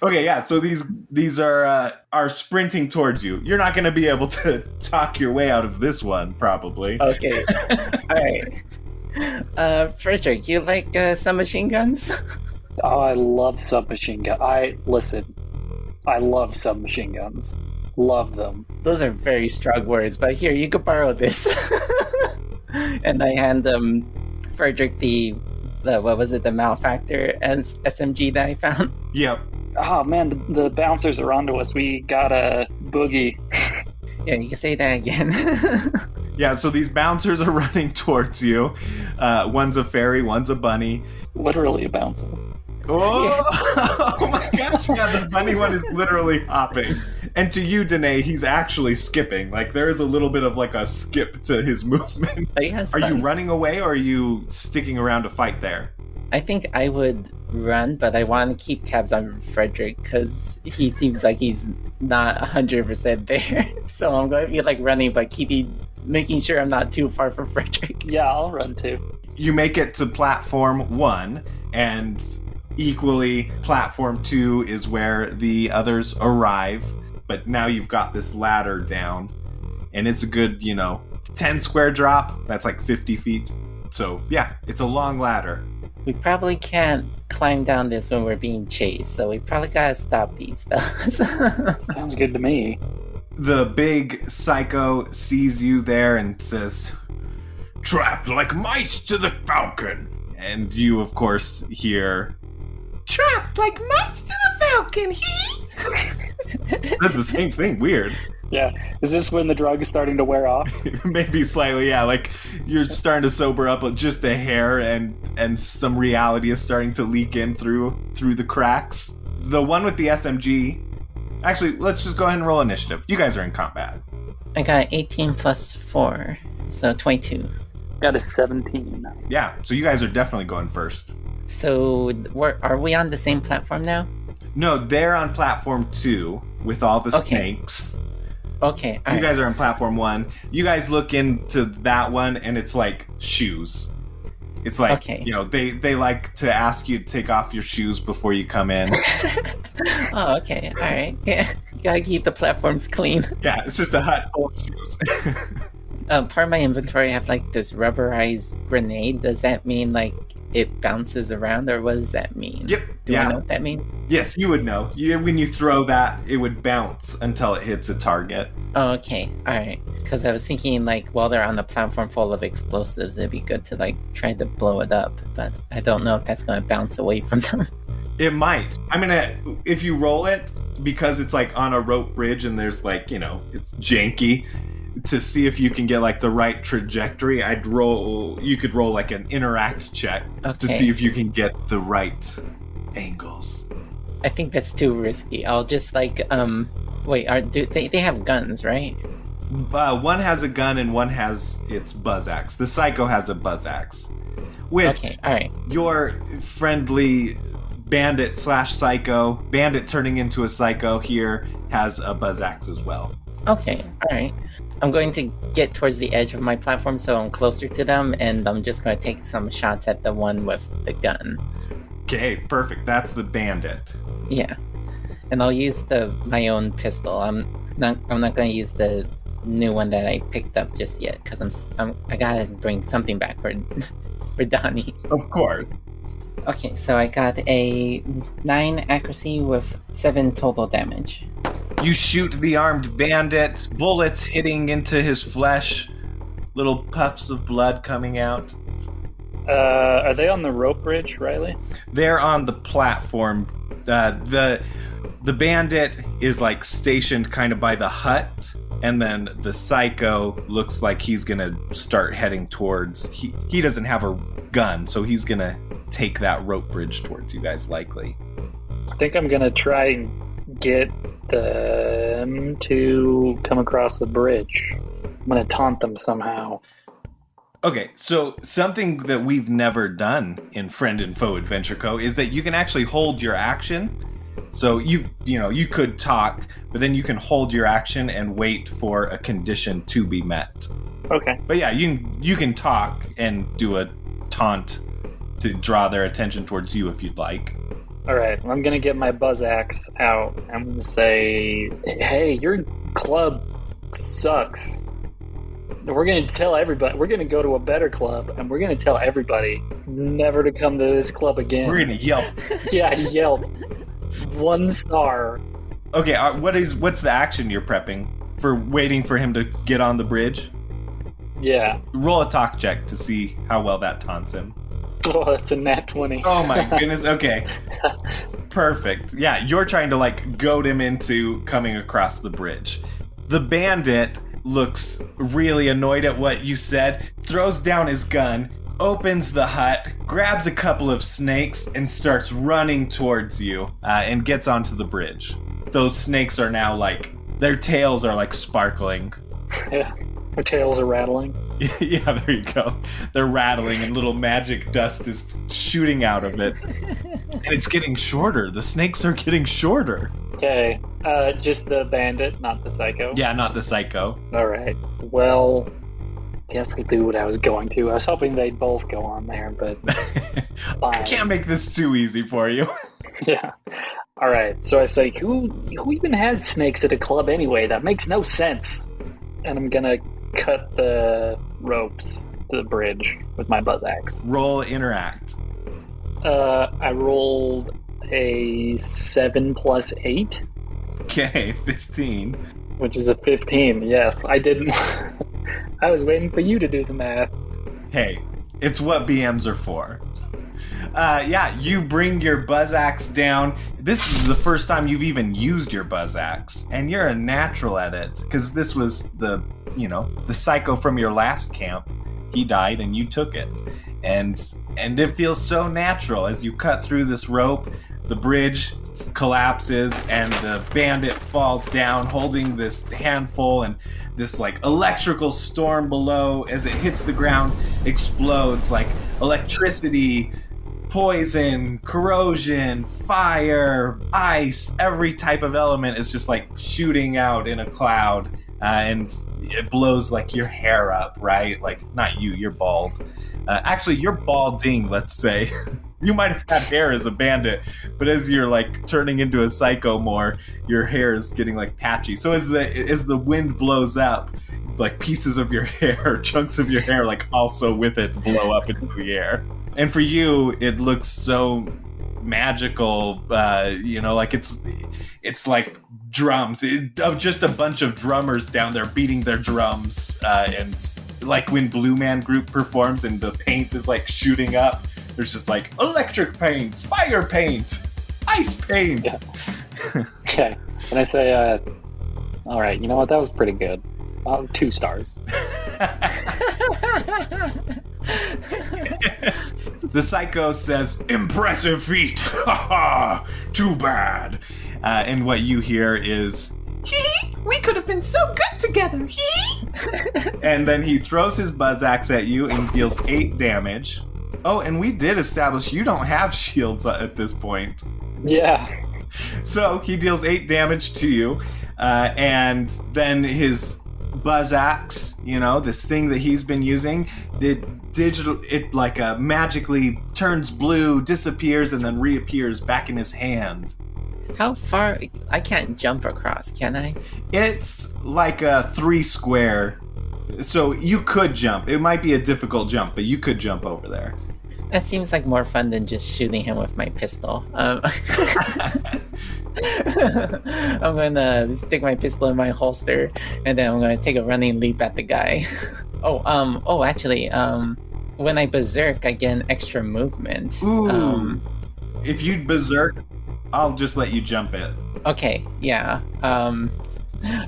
Okay, yeah. So these are sprinting towards you. You're not going to be able to talk your way out of this one, probably. Okay. All right. Frederick, you like submachine guns? Oh, I love submachine gun. I love submachine guns. Love them. Those are very strong words, but here, you could borrow this. And I hand Frederick the what was it, the Malefactor SMG that I found? Yep. Oh man, the bouncers are onto us. We got a boogie. Yeah, you can say that again. Yeah, so these bouncers are running towards you. One's a fairy, one's a bunny. Literally a bouncer. Oh, oh my gosh, yeah, the bunny one is literally hopping. And to you, Danae, he's actually skipping. Like, there is a little bit of like a skip to his movement. Are you running away, or are you sticking around to fight there? I think I would run, but I want to keep tabs on Frederick because he seems like he's not 100% there. So I'm going to be like running, but making sure I'm not too far from Frederick. Yeah, I'll run too. You make it to platform 1, and equally, platform 2 is where the others arrive. But now you've got this ladder down, and it's a good, 10 square drop. That's like 50 feet. So, yeah, it's a long ladder. We probably can't climb down this when we're being chased, so we probably gotta stop these fellas. Sounds good to me. The big psycho sees you there and says, "Trapped like mice to the falcon." And you, of course, hear, "Trapped like mice to the falcon, That's the same thing. Weird. Yeah. Is this when the drug is starting to wear off? Maybe slightly, yeah. Like, you're starting to sober up just a hair, and some reality is starting to leak in through the cracks. The one with the SMG... Actually, let's just go ahead and roll initiative. You guys are in combat. I got 18 plus 4, so 22. Got a 17. Yeah, so you guys are definitely going first. So, are we on the same platform now? No, they're on platform 2 with all the snakes. Okay, all You guys are on platform 1. You guys look into that one, and it's like shoes. It's like, they like to ask you to take off your shoes before you come in. Oh, okay, all right. Yeah, you gotta keep the platforms clean. Yeah, it's just a hut full of shoes. Part of my inventory I have like this rubberized grenade. Does that mean like it bounces around, or what does that mean? Yep. Do I know what that means? Yes, you would know. When you throw that, it would bounce until it hits a target. Oh, okay. All right. Because I was thinking like while they're on the platform full of explosives, it'd be good to like try to blow it up. But I don't know if that's going to bounce away from them. It might. I mean, if you roll it, because it's like on a rope bridge and there's like, it's janky, to see if you can get like the right trajectory, you could roll like an interact check to see if you can get the right angles. I think that's too risky. I'll just like wait, they have guns, right? One has a gun and one has its buzz axe. The psycho has a buzz axe. Okay, all right. Your friendly bandit/psycho, bandit turning into a psycho here, has a buzz axe as well. Okay, all right. I'm going to get towards the edge of my platform so I'm closer to them, and I'm just going to take some shots at the one with the gun. Okay, perfect. That's the bandit. Yeah, and I'll use my own pistol. I'm not going to use the new one that I picked up just yet because I gotta bring something back for Donnie. Of course. Okay, so I got a 9 accuracy with 7 total damage. You shoot the armed bandit, bullets hitting into his flesh, little puffs of blood coming out. Are they on the rope bridge, Riley? They're on the platform. The bandit is like stationed kind of by the hut, and then the psycho looks like he's gonna start heading towards. He doesn't have a gun, so he's gonna take that rope bridge towards you guys, likely. I think I'm gonna try and get them to come across the bridge. I'm gonna taunt them somehow. Okay, so something that we've never done in Friend and Foe Adventure Co. is that you can actually hold your action. So you could talk, but then you can hold your action and wait for a condition to be met. Okay. But yeah, you can talk and do a taunt to draw their attention towards you if you'd like. All right, I'm gonna get my buzz axe out. I'm gonna say, "Hey, your club sucks. We're going to tell everybody, we're going to go to a better club, and we're going to tell everybody never to come to this club again." We're going to yelp. Yeah, yelp. 1 star. Okay, what's the action you're prepping for waiting for him to get on the bridge? Yeah. Roll a talk check to see how well that taunts him. Oh, that's a nat 20. Oh my goodness, okay. Perfect. Yeah, you're trying to like goad him into coming across the bridge. The bandit looks really annoyed at what you said, throws down his gun, opens the hut, grabs a couple of snakes, and starts running towards you, and gets onto the bridge. Those snakes are now like, their tails are like sparkling. Yeah, their tails are rattling. Yeah, there you go. They're rattling and little magic dust is shooting out of it. And it's getting shorter. The snakes are getting shorter. Okay, just the bandit, not the psycho? Yeah, not the psycho. Alright, well, guess I'll do what I was going to. I was hoping they'd both go on there, but fine. I can't make this too easy for you. Yeah. Alright, so I say, who even has snakes at a club anyway? That makes no sense. And I'm gonna cut the ropes to the bridge with my buzz axe. Roll interact. I rolled a 7 plus 8. Okay, 15. Which is a 15, yes. I didn't... I was waiting for you to do the math. Hey, it's what BMs are for. Yeah, you bring your buzz axe down. This is the first time you've even used your buzz axe, and you're a natural at it, because this was the psycho from your last camp. He died, and you took it. And it feels so natural as you cut through this rope. The bridge collapses, and the bandit falls down, holding this handful, and this like electrical storm below, as it hits the ground, explodes like electricity, poison, corrosion, fire, ice. Every type of element is just like shooting out in a cloud, and it blows like your hair up, right? Like, not you, you're bald. Actually, you're balding, let's say. You might have had hair as a bandit, but as you're like turning into a psycho more, your hair is getting like patchy. So as the wind blows up, like pieces of your hair, chunks of your hair, like also with it blow up into the air. And for you, it looks so magical. Like it's like drums. Just a bunch of drummers down there beating their drums, and like when Blue Man Group performs and the paint is like shooting up. There's just like electric paint, fire paint, ice paint. Yeah. Okay. And I say, all right, you know what? That was pretty good. 2 stars. The psycho says, "Impressive feat. Ha too bad." And what you hear is, "Hee, we could have been so good together. Hee." And then he throws his buzz axe at you and deals 8 damage. Oh, and we did establish you don't have shields at this point. Yeah. So he deals 8 damage to you, and then his buzz axe, this thing that he's been using, it magically turns blue, disappears, and then reappears back in his hand. How far? I can't jump across, can I? It's like a 3 square. So you could jump. It might be a difficult jump, but you could jump over there. That seems like more fun than just shooting him with my pistol. I'm going to stick my pistol in my holster, and then I'm going to take a running leap at the guy. Actually, when I berserk, I get an extra movement. Ooh. If you berserk, I'll just let you jump it. Okay, yeah. I'm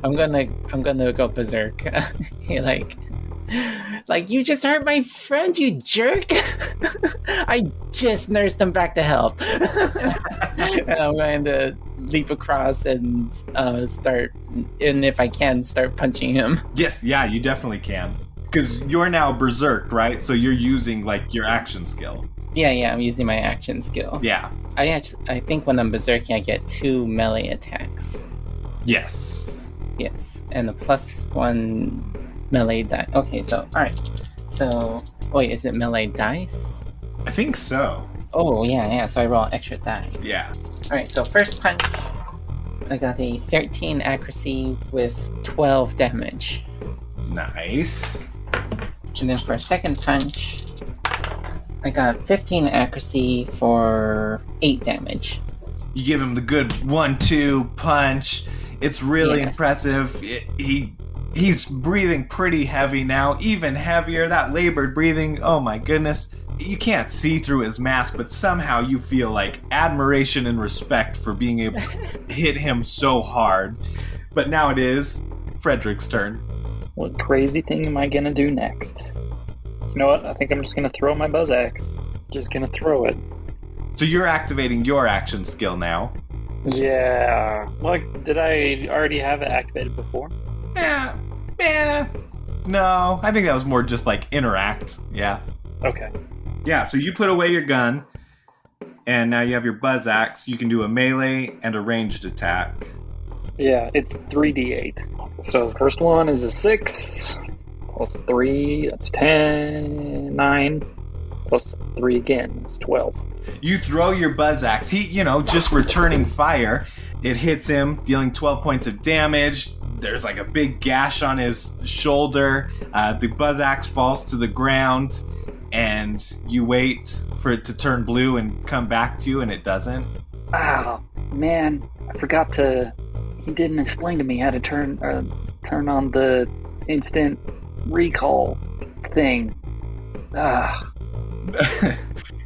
gonna go berserk. like you just hurt my friend, you jerk! I just nursed him back to health. And I'm going to leap across and start, and if I can, start punching him. Yes, yeah, you definitely can. Because you're now berserk, right? So you're using like your action skill. Yeah, I'm using my action skill. Yeah. I think when I'm berserking, I get 2 melee attacks. Yes. Yes, and a +1 melee die. Okay, so alright. So wait, is it melee dice? I think so. Oh yeah. So I roll an extra die. Yeah. Alright, so first punch, I got a 13 accuracy with 12 damage. Nice. And then for a second punch, I got 15 accuracy for 8 damage. You give him the good 1-2 punch. It's really impressive. He's breathing pretty heavy now, even heavier. That labored breathing, oh my goodness. You can't see through his mask, but somehow you feel like admiration and respect for being able to hit him so hard. But now it is Frederick's turn. What crazy thing am I gonna do next? You know what? I think I'm just gonna throw my buzz axe. Just gonna throw it. So you're activating your action skill now. Yeah. Like, did I already have it activated before? Yeah. No, I think that was more just like interact. Yeah. Okay. Yeah, so you put away your gun, and now you have your buzz axe. You can do a melee and a ranged attack. Yeah, it's 3d8. So the first one is a 6, plus 3, that's 10, 9, plus 3 again, that's 12. You throw your buzz axe. He, just returning fire. It hits him, dealing 12 points of damage. There's like a big gash on his shoulder. The buzz axe falls to the ground, and you wait for it to turn blue and come back to you, and it doesn't. Oh, man, I forgot to... He didn't explain to me how to turn on the instant recall thing.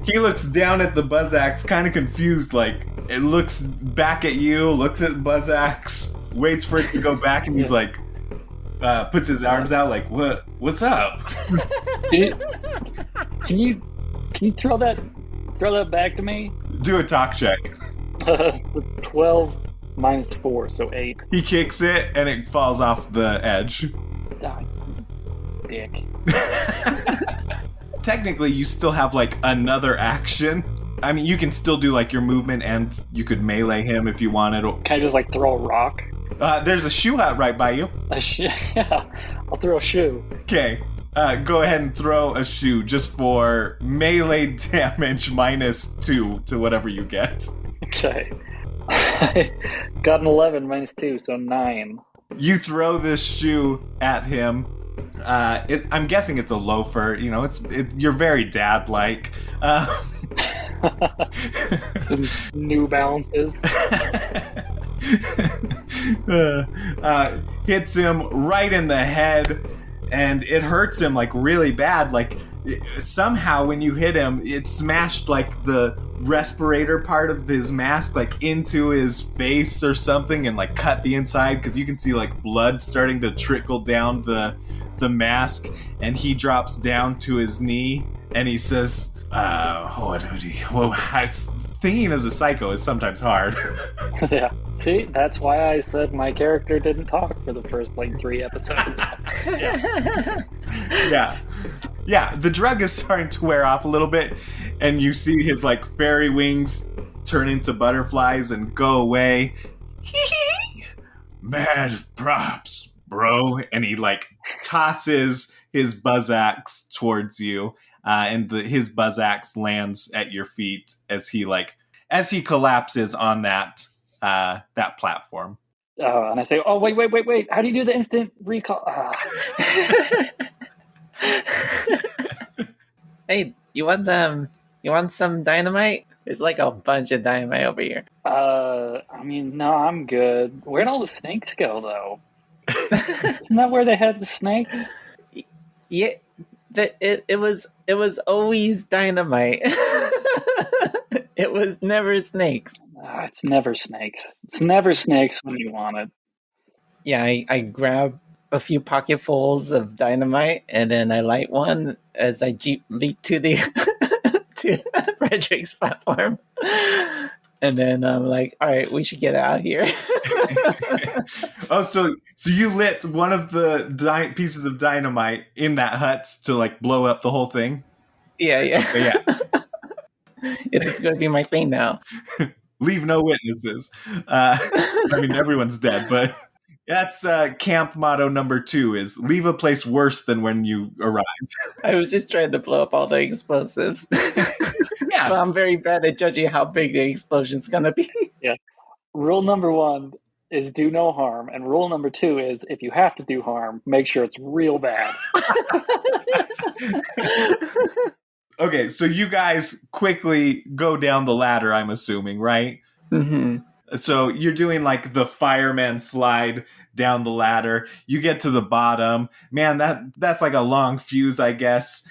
He looks down at the buzz axe, kind of confused, like, it looks back at you, looks at buzz axe, waits for it to go back, and he's like, puts his arms out like, what's up? Can you throw that back to me? Do a talk check. 12 minus 4, so 8. He kicks it, and it falls off the edge. Ah, dick. Technically, you still have, like, another action. I mean, you can still do, like, your movement, and you could melee him if you wanted. Can I just, like, throw a rock? There's a shoe out right by you. Yeah, I'll throw a shoe. Okay, go ahead and throw a shoe just for melee damage -2 to whatever you get. Okay. I got an 11 minus 2, so 9. You throw this shoe at him. I'm guessing it's a loafer. You're very dad-like. Some New Balances. Hits him right in the head, and it hurts him like really bad. Like somehow when you hit him, it smashed like the respirator part of his mask like into his face or something, and like cut the inside, because you can see like blood starting to trickle down the mask, and he drops down to his knee and he says, thinking as a psycho is sometimes hard. Yeah. See, that's why I said my character didn't talk for the first, 3 episodes. Yeah, the drug is starting to wear off a little bit, and you see his, fairy wings turn into butterflies and go away. Mad props, bro. And he, tosses his buzz axe towards you. and his buzz axe lands at your feet as he collapses on that platform. And I say, "Oh, wait! How do you do the instant recall?" Hey, you want some dynamite? There's like a bunch of dynamite over here. I mean, no, I'm good. Where'd all the snakes go, though? Isn't that where they had the snakes? Yeah, it was always dynamite. It was never snakes. It's never snakes. It's never snakes when you want it. Yeah, I grab a few pocketfuls of dynamite and then I light one as I leap to the to Frederick's platform. And then I'm like, all right, we should get out of here. Oh, so you lit one of the pieces of dynamite in that hut to like blow up the whole thing? Yeah. Okay, yeah. It's going to be my thing now. Leave no witnesses. I mean, everyone's dead, but that's camp motto number 2 is leave a place worse than when you arrived. I was just trying to blow up all the explosives. Yeah. But I'm very bad at judging how big the explosion's going to be. Yeah. Rule number 1 is do no harm. And rule number 2 is if you have to do harm, make sure it's real bad. Okay, so you guys quickly go down the ladder, I'm assuming, right? Mm-hmm. So you're doing like the fireman slide down the ladder. You get to the bottom. Man, that's like a long fuse, I guess.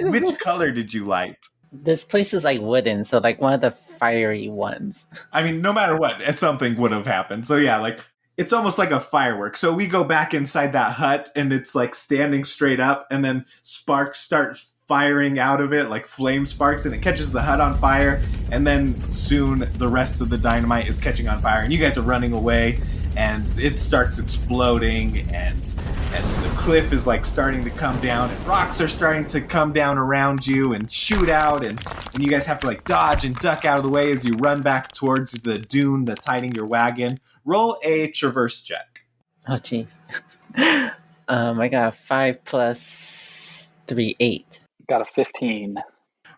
Which color did you light? This place is like wooden, so like one of the fiery ones. I mean, no matter what, something would have happened. So yeah, like it's almost like a firework. So we go back inside that hut and it's like standing straight up and then sparks start firing out of it, like flame sparks, and it catches the hut on fire. And then soon the rest of the dynamite is catching on fire and you guys are running away and it starts exploding and the cliff is like starting to come down and rocks are starting to come down around you and shoot out and you guys have to like dodge and duck out of the way as you run back towards the dune that's hiding your wagon. Roll a traverse check. Oh, jeez. I got 5 plus 3, 8. Got a 15.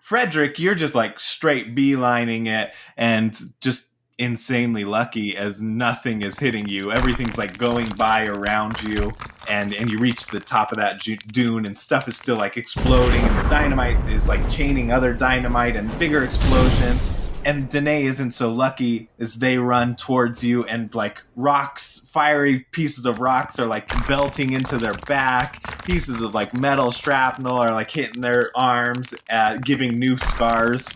Frederick, you're just like straight beelining it and just insanely lucky as nothing is hitting you. Everything's like going by around you and you reach the top of that dune and stuff is still like exploding and the dynamite is like chaining other dynamite and bigger explosions. And Danae isn't so lucky as they run towards you and like rocks, fiery pieces of rocks are like belting into their back. Pieces of like metal shrapnel are like hitting their arms, giving new scars.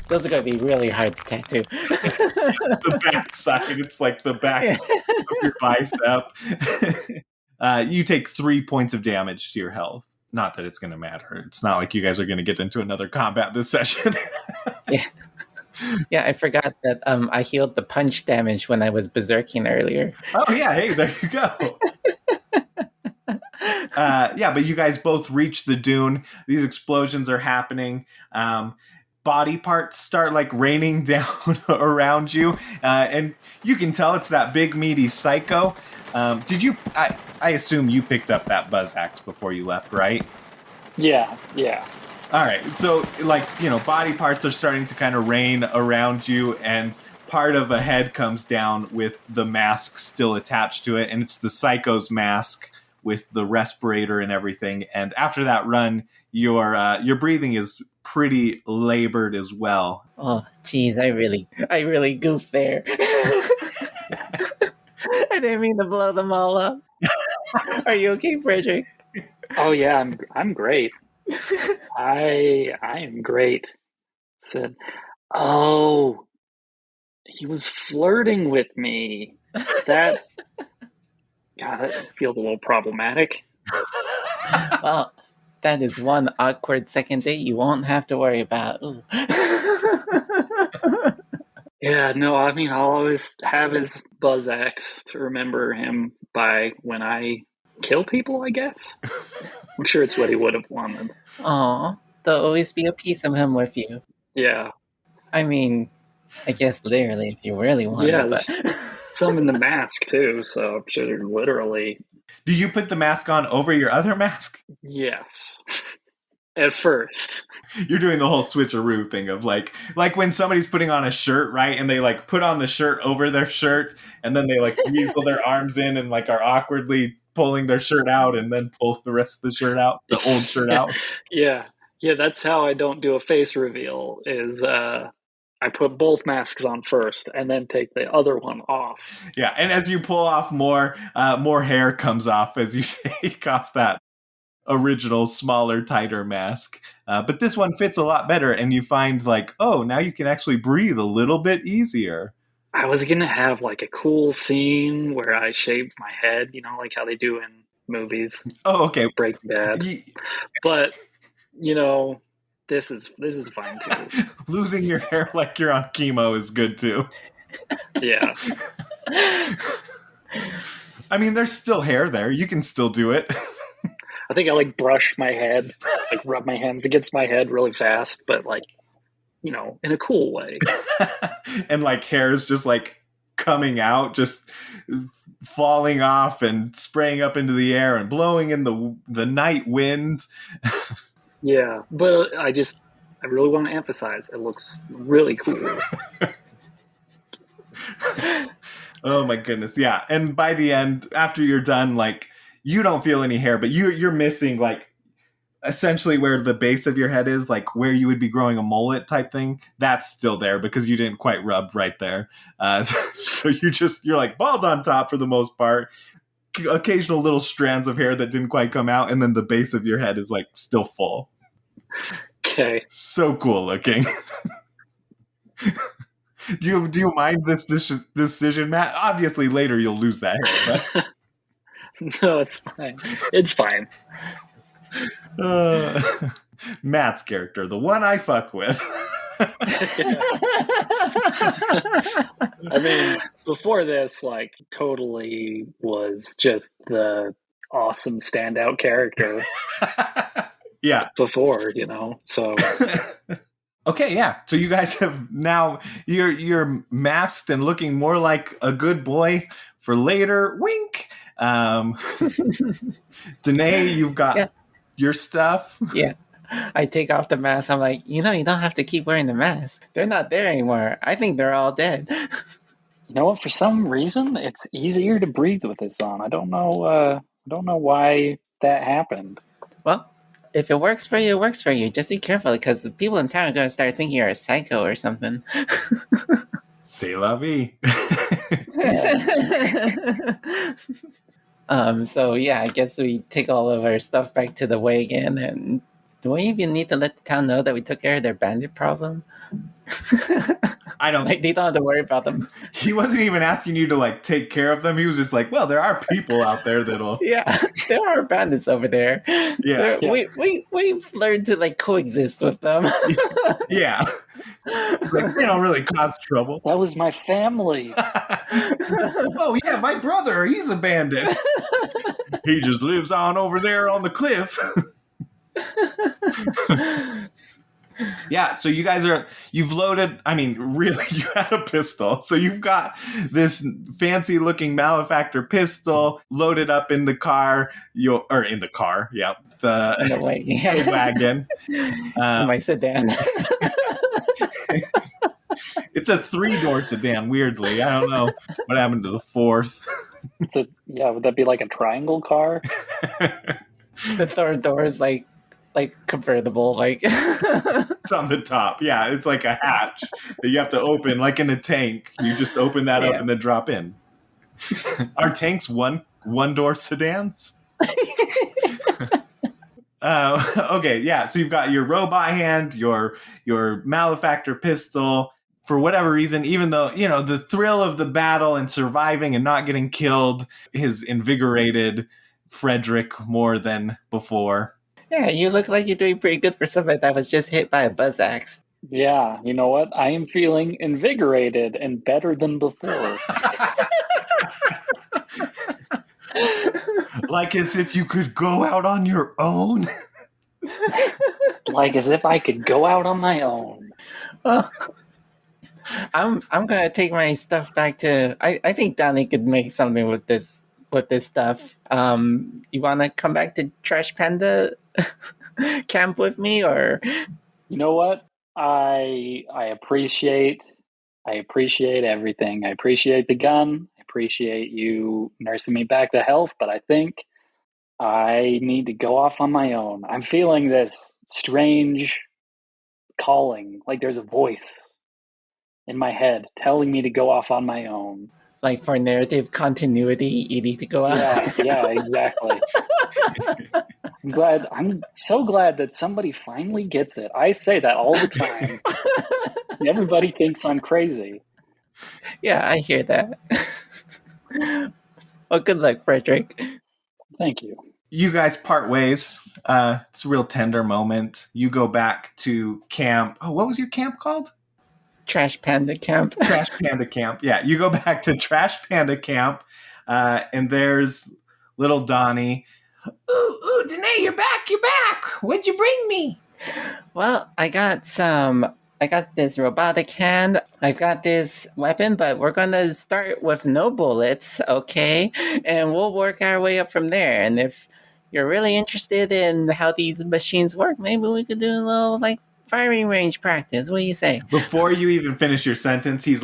Those are going to be really hard to tattoo. The back side, it's like the back of your bicep. You take 3 points of damage to your health. Not that it's going to matter. It's not like you guys are going to get into another combat this session. Yeah, I forgot that I healed the punch damage when I was berserking earlier. Oh, yeah. Hey, there you go. Yeah, but you guys both reach the dune. These explosions are happening. Body parts start like raining down around you. And you can tell it's that big, meaty psycho. Did you... I assume you picked up that buzz axe before you left, right? Yeah. All right. So, like, body parts are starting to kind of rain around you, and part of a head comes down with the mask still attached to it, and it's the psycho's mask with the respirator and everything. And after that run, your breathing is pretty labored as well. Oh, geez, I really goofed there. I didn't mean to blow them all up. Are you okay, Frederick? Oh yeah, I'm great. I am great. Said, oh, he was flirting with me. That feels a little problematic. Well, that is one awkward second date you won't have to worry about. Yeah, no, I mean, I'll always have his buzz axe to remember him by when I kill people, I guess. I'm sure it's what he would have wanted. Aw, there'll always be a piece of him with you. Yeah. I mean, I guess literally if you really want it. But... some in the mask, too, so I'm sure literally Do you put the mask on over your other mask? Yes. At first. You're doing the whole switcheroo thing of like when somebody's putting on a shirt, right? And they like put on the shirt over their shirt, and then they like weasel their arms in and like are awkwardly pulling their shirt out and then pull the rest of the shirt out, the old shirt out. Yeah. That's how I don't do a face reveal. Is I put both masks on first and then take the other one off. Yeah, and as you pull off more hair comes off as you take off that original, smaller, tighter mask. But this one fits a lot better, and you find like, oh, now you can actually breathe a little bit easier. I was going to have like a cool scene where I shaved my head, like how they do in movies. Oh, okay. Breaking Bad. But, this is fine too. Losing your hair like you're on chemo is good too. Yeah. I mean, there's still hair there. You can still do it. I think I like brush my head, like rub my hands against my head really fast, but like, in a cool way. And like hair is just like coming out, just falling off and spraying up into the air and blowing in the night wind. Yeah, but I really want to emphasize it looks really cool. Oh my goodness, yeah. And by the end, after you're done, like you don't feel any hair, but you're missing like essentially where the base of your head is, like where you would be growing a mullet type thing. That's still there because you didn't quite rub right there. So you're like bald on top for the most part. Occasional little strands of hair that didn't quite come out, and then the base of your head is like still full. Okay. So cool looking. Do you mind this decision, Matt? Obviously later you'll lose that hair, but... No, it's fine. It's fine. Matt's character, the one I fuck with. I mean, before this, like, totally was just the awesome standout character. Yeah. Before, so. Okay, yeah. So you guys have now, you're masked and looking more like a good boy for later. Wink. Danae, you've got your stuff. Yeah. I take off the mask. I'm like, you don't have to keep wearing the mask. They're not there anymore. I think they're all dead. You know what? For some reason, it's easier to breathe with this on. I don't know why that happened. Well, if it works for you, it works for you. Just be careful because the people in town are going to start thinking you're a psycho or something. C'est la vie. So yeah, I guess we take all of our stuff back to the wagon, and do we even need to let the town know that we took care of their bandit problem? I don't like they don't have to worry about them. He wasn't even asking you to like take care of them. He was just like, well, there are people out there that'll Yeah, there are bandits over there. Yeah. We've learned to like coexist with them. Yeah. Like, they don't really cause trouble. That was my family. Oh yeah, my brother, he's a bandit. He just lives on over there on the cliff. Yeah, so you guys you've loaded, I mean, really, you had a pistol. So you've got this fancy looking malefactor pistol loaded up in the car, in the car, yeah. The wagon. My sedan. It's a 3-door sedan, weirdly. I don't know what happened to the 4th. Would that be like a triangle car? The third door is like convertible, like it's on the top. Yeah, it's like a hatch that you have to open, like in a tank. You just open that up and then drop in. Are tanks one-door sedans? Okay, yeah. So you've got your robot hand, your malefactor pistol. For whatever reason, even though the thrill of the battle and surviving and not getting killed has invigorated Frederick more than before. Yeah, you look like you're doing pretty good for somebody that was just hit by a buzz axe. Yeah, you know what? I am feeling invigorated and better than before. Like as if you could go out on your own? Like as if I could go out on my own. I'm gonna take my stuff back to. I think Donnie could make something with this with this stuff. You want to come back to Trash Panda camp with me, or? You know what? I appreciate everything. I appreciate the gun. I appreciate you nursing me back to health, but I think I need to go off on my own. I'm feeling this strange calling, like there's a voice in my head telling me to go off on my own. Like for narrative continuity, you need to go out. Yeah, exactly. I'm so glad that somebody finally gets it. I say that all the time. Everybody thinks I'm crazy. Yeah, I hear that. Well, good luck, Frederick. Thank you. You guys part ways. It's a real tender moment. You go back to camp. Oh, what was your camp called? Trash Panda Camp. Trash Panda Camp. Yeah, you go back to Trash Panda Camp, and there's little Donnie. Ooh, Danae, you're back. What'd you bring me? Well, I got this robotic hand. I've got this weapon, but we're going to start with no bullets, okay? And we'll work our way up from there. And if you're really interested in how these machines work, maybe we could do a little, firing range practice. What do you say? Before you even finish your sentence, he's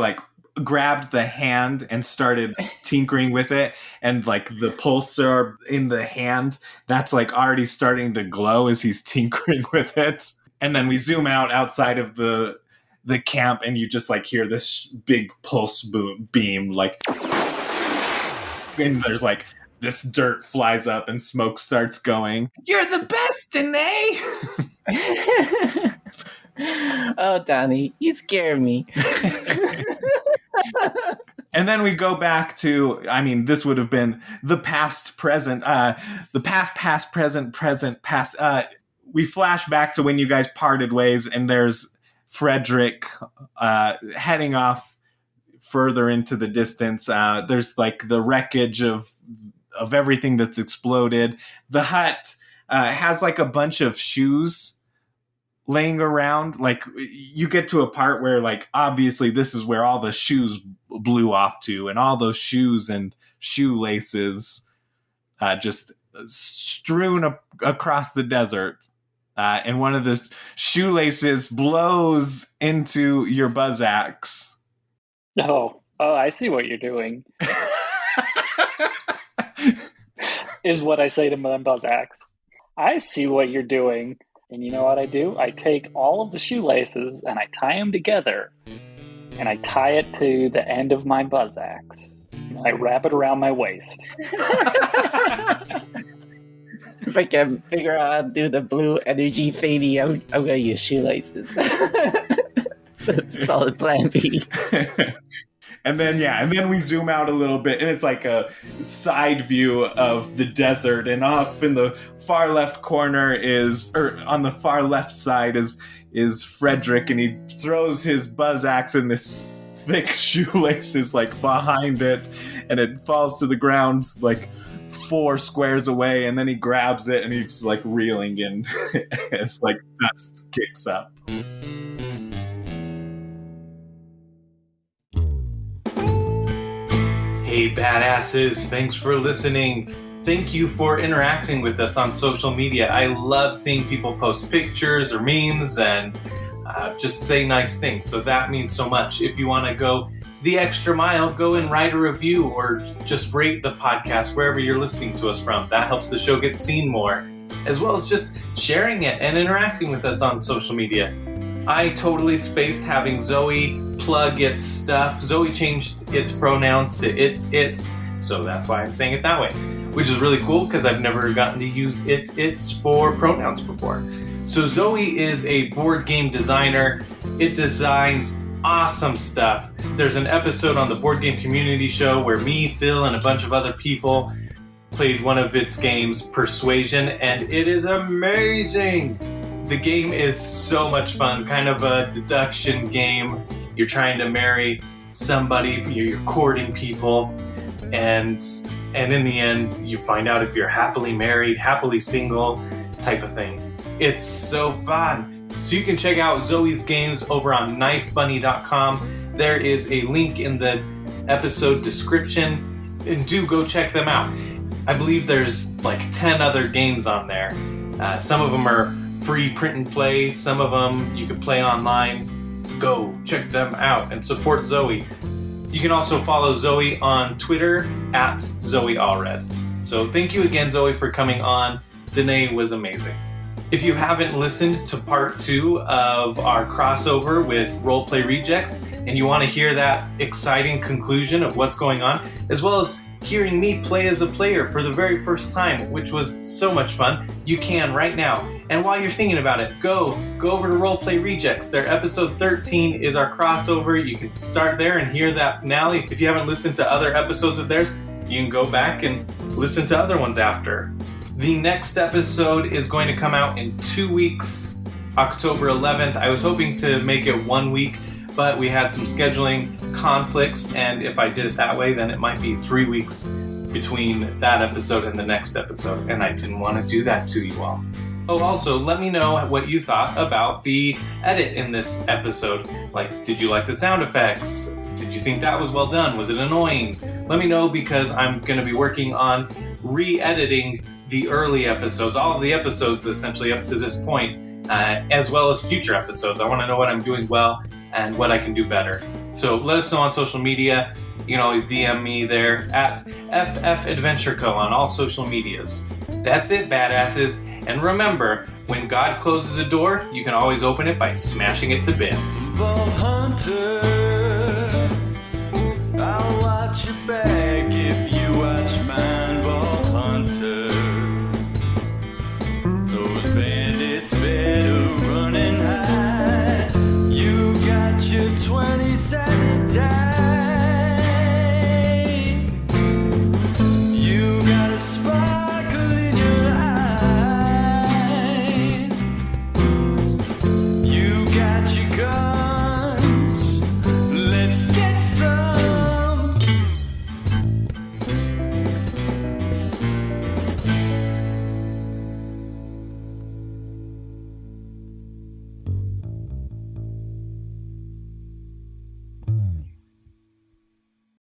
grabbed the hand and started tinkering with it, and the pulsar in the hand that's already starting to glow as he's tinkering with it. And then we zoom out outside of the camp, and you just hear this big pulse beam, and there's this dirt flies up and smoke starts going. You're the best, Danae. Oh, Donnie, you scare me. And then we go back to, this would have been the past, present, the past, present, past. We flash back to when you guys parted ways, and there's Frederick heading off further into the distance. There's the wreckage of everything that's exploded. The hut has a bunch of shoes laying around. You get to a part where obviously this is where all the shoes blew off to, and all those shoes and shoelaces just strewn across the desert. And one of the shoelaces blows into your buzz axe. Oh, I see what you're doing. Is what I say to my buzz axe. I see what you're doing. And you know what I do? I take all of the shoelaces and I tie them together, and I tie it to the end of my buzz axe. I wrap it around my waist. If I can figure out how to do the blue energy fading, I'm going to use shoelaces. Solid plan B. And then we zoom out a little bit, and it's a side view of the desert, and off in the far left corner on the far left side is Frederick, and he throws his buzz axe in this thick shoelaces behind it, and it falls to the ground 4 squares away, and then he grabs it and he's reeling, and it's dust kicks up. Hey badasses, thanks for listening. Thank you for interacting with us on social media. I love seeing people post pictures or memes and just say nice things. So that means so much. If you want to go the extra mile, go and write a review or just rate the podcast wherever you're listening to us from. That helps the show get seen more, as well as just sharing it and interacting with us on social media. I totally spaced having Zoe plug its stuff. Zoe changed its pronouns to its, so that's why I'm saying it that way, which is really cool because I've never gotten to use its for pronouns before. So Zoe is a board game designer. It designs awesome stuff. There's an episode on the Board Game Community Show where me, Phil, and a bunch of other people played one of its games, Persuasion, and it is amazing. The game is so much fun, kind of a deduction game. You're trying to marry somebody, you're courting people, and in the end, you find out if you're happily married, happily single, type of thing. It's so fun. So you can check out Zoe's games over on knifebunny.com. There is a link in the episode description. and do go check them out. I believe there's like 10 other games on there. Some of them are free print and play, some of them you can play online. Go check them out and support Zoe. You can also follow Zoe on Twitter at Zoe Allred. So thank you again, Zoe, for coming on. Danae was amazing. If you haven't listened to part 2 of our crossover with Roleplay Rejects, and you want to hear that exciting conclusion of what's going on, as well as hearing me play as a player for the very first time, which was so much fun, you can right now. And while you're thinking about it, go over to Roleplay Rejects. Their episode 13 is our crossover. You can start there and hear that finale. If you haven't listened to other episodes of theirs, you can go back and listen to other ones after. The next episode is going to come out in 2 weeks, October 11th. I was hoping to make it 1 week, but we had some scheduling conflicts, and if I did it that way, then it might be 3 weeks between that episode and the next episode, and I didn't want to do that to you all. Oh, also, let me know what you thought about the edit in this episode. Like, did you like the sound effects? Did you think that was well done? Was it annoying? Let me know, because I'm going to be working on re-editing the early episodes, all of the episodes essentially up to this point, as well as future episodes. I want to know what I'm doing well and what I can do better. So let us know on social media. You can always DM me there at FFAdventureCo on all social medias. That's it, badasses. And remember, when God closes a door, you can always open it by smashing it to bits. Hunter, I'll watch your back.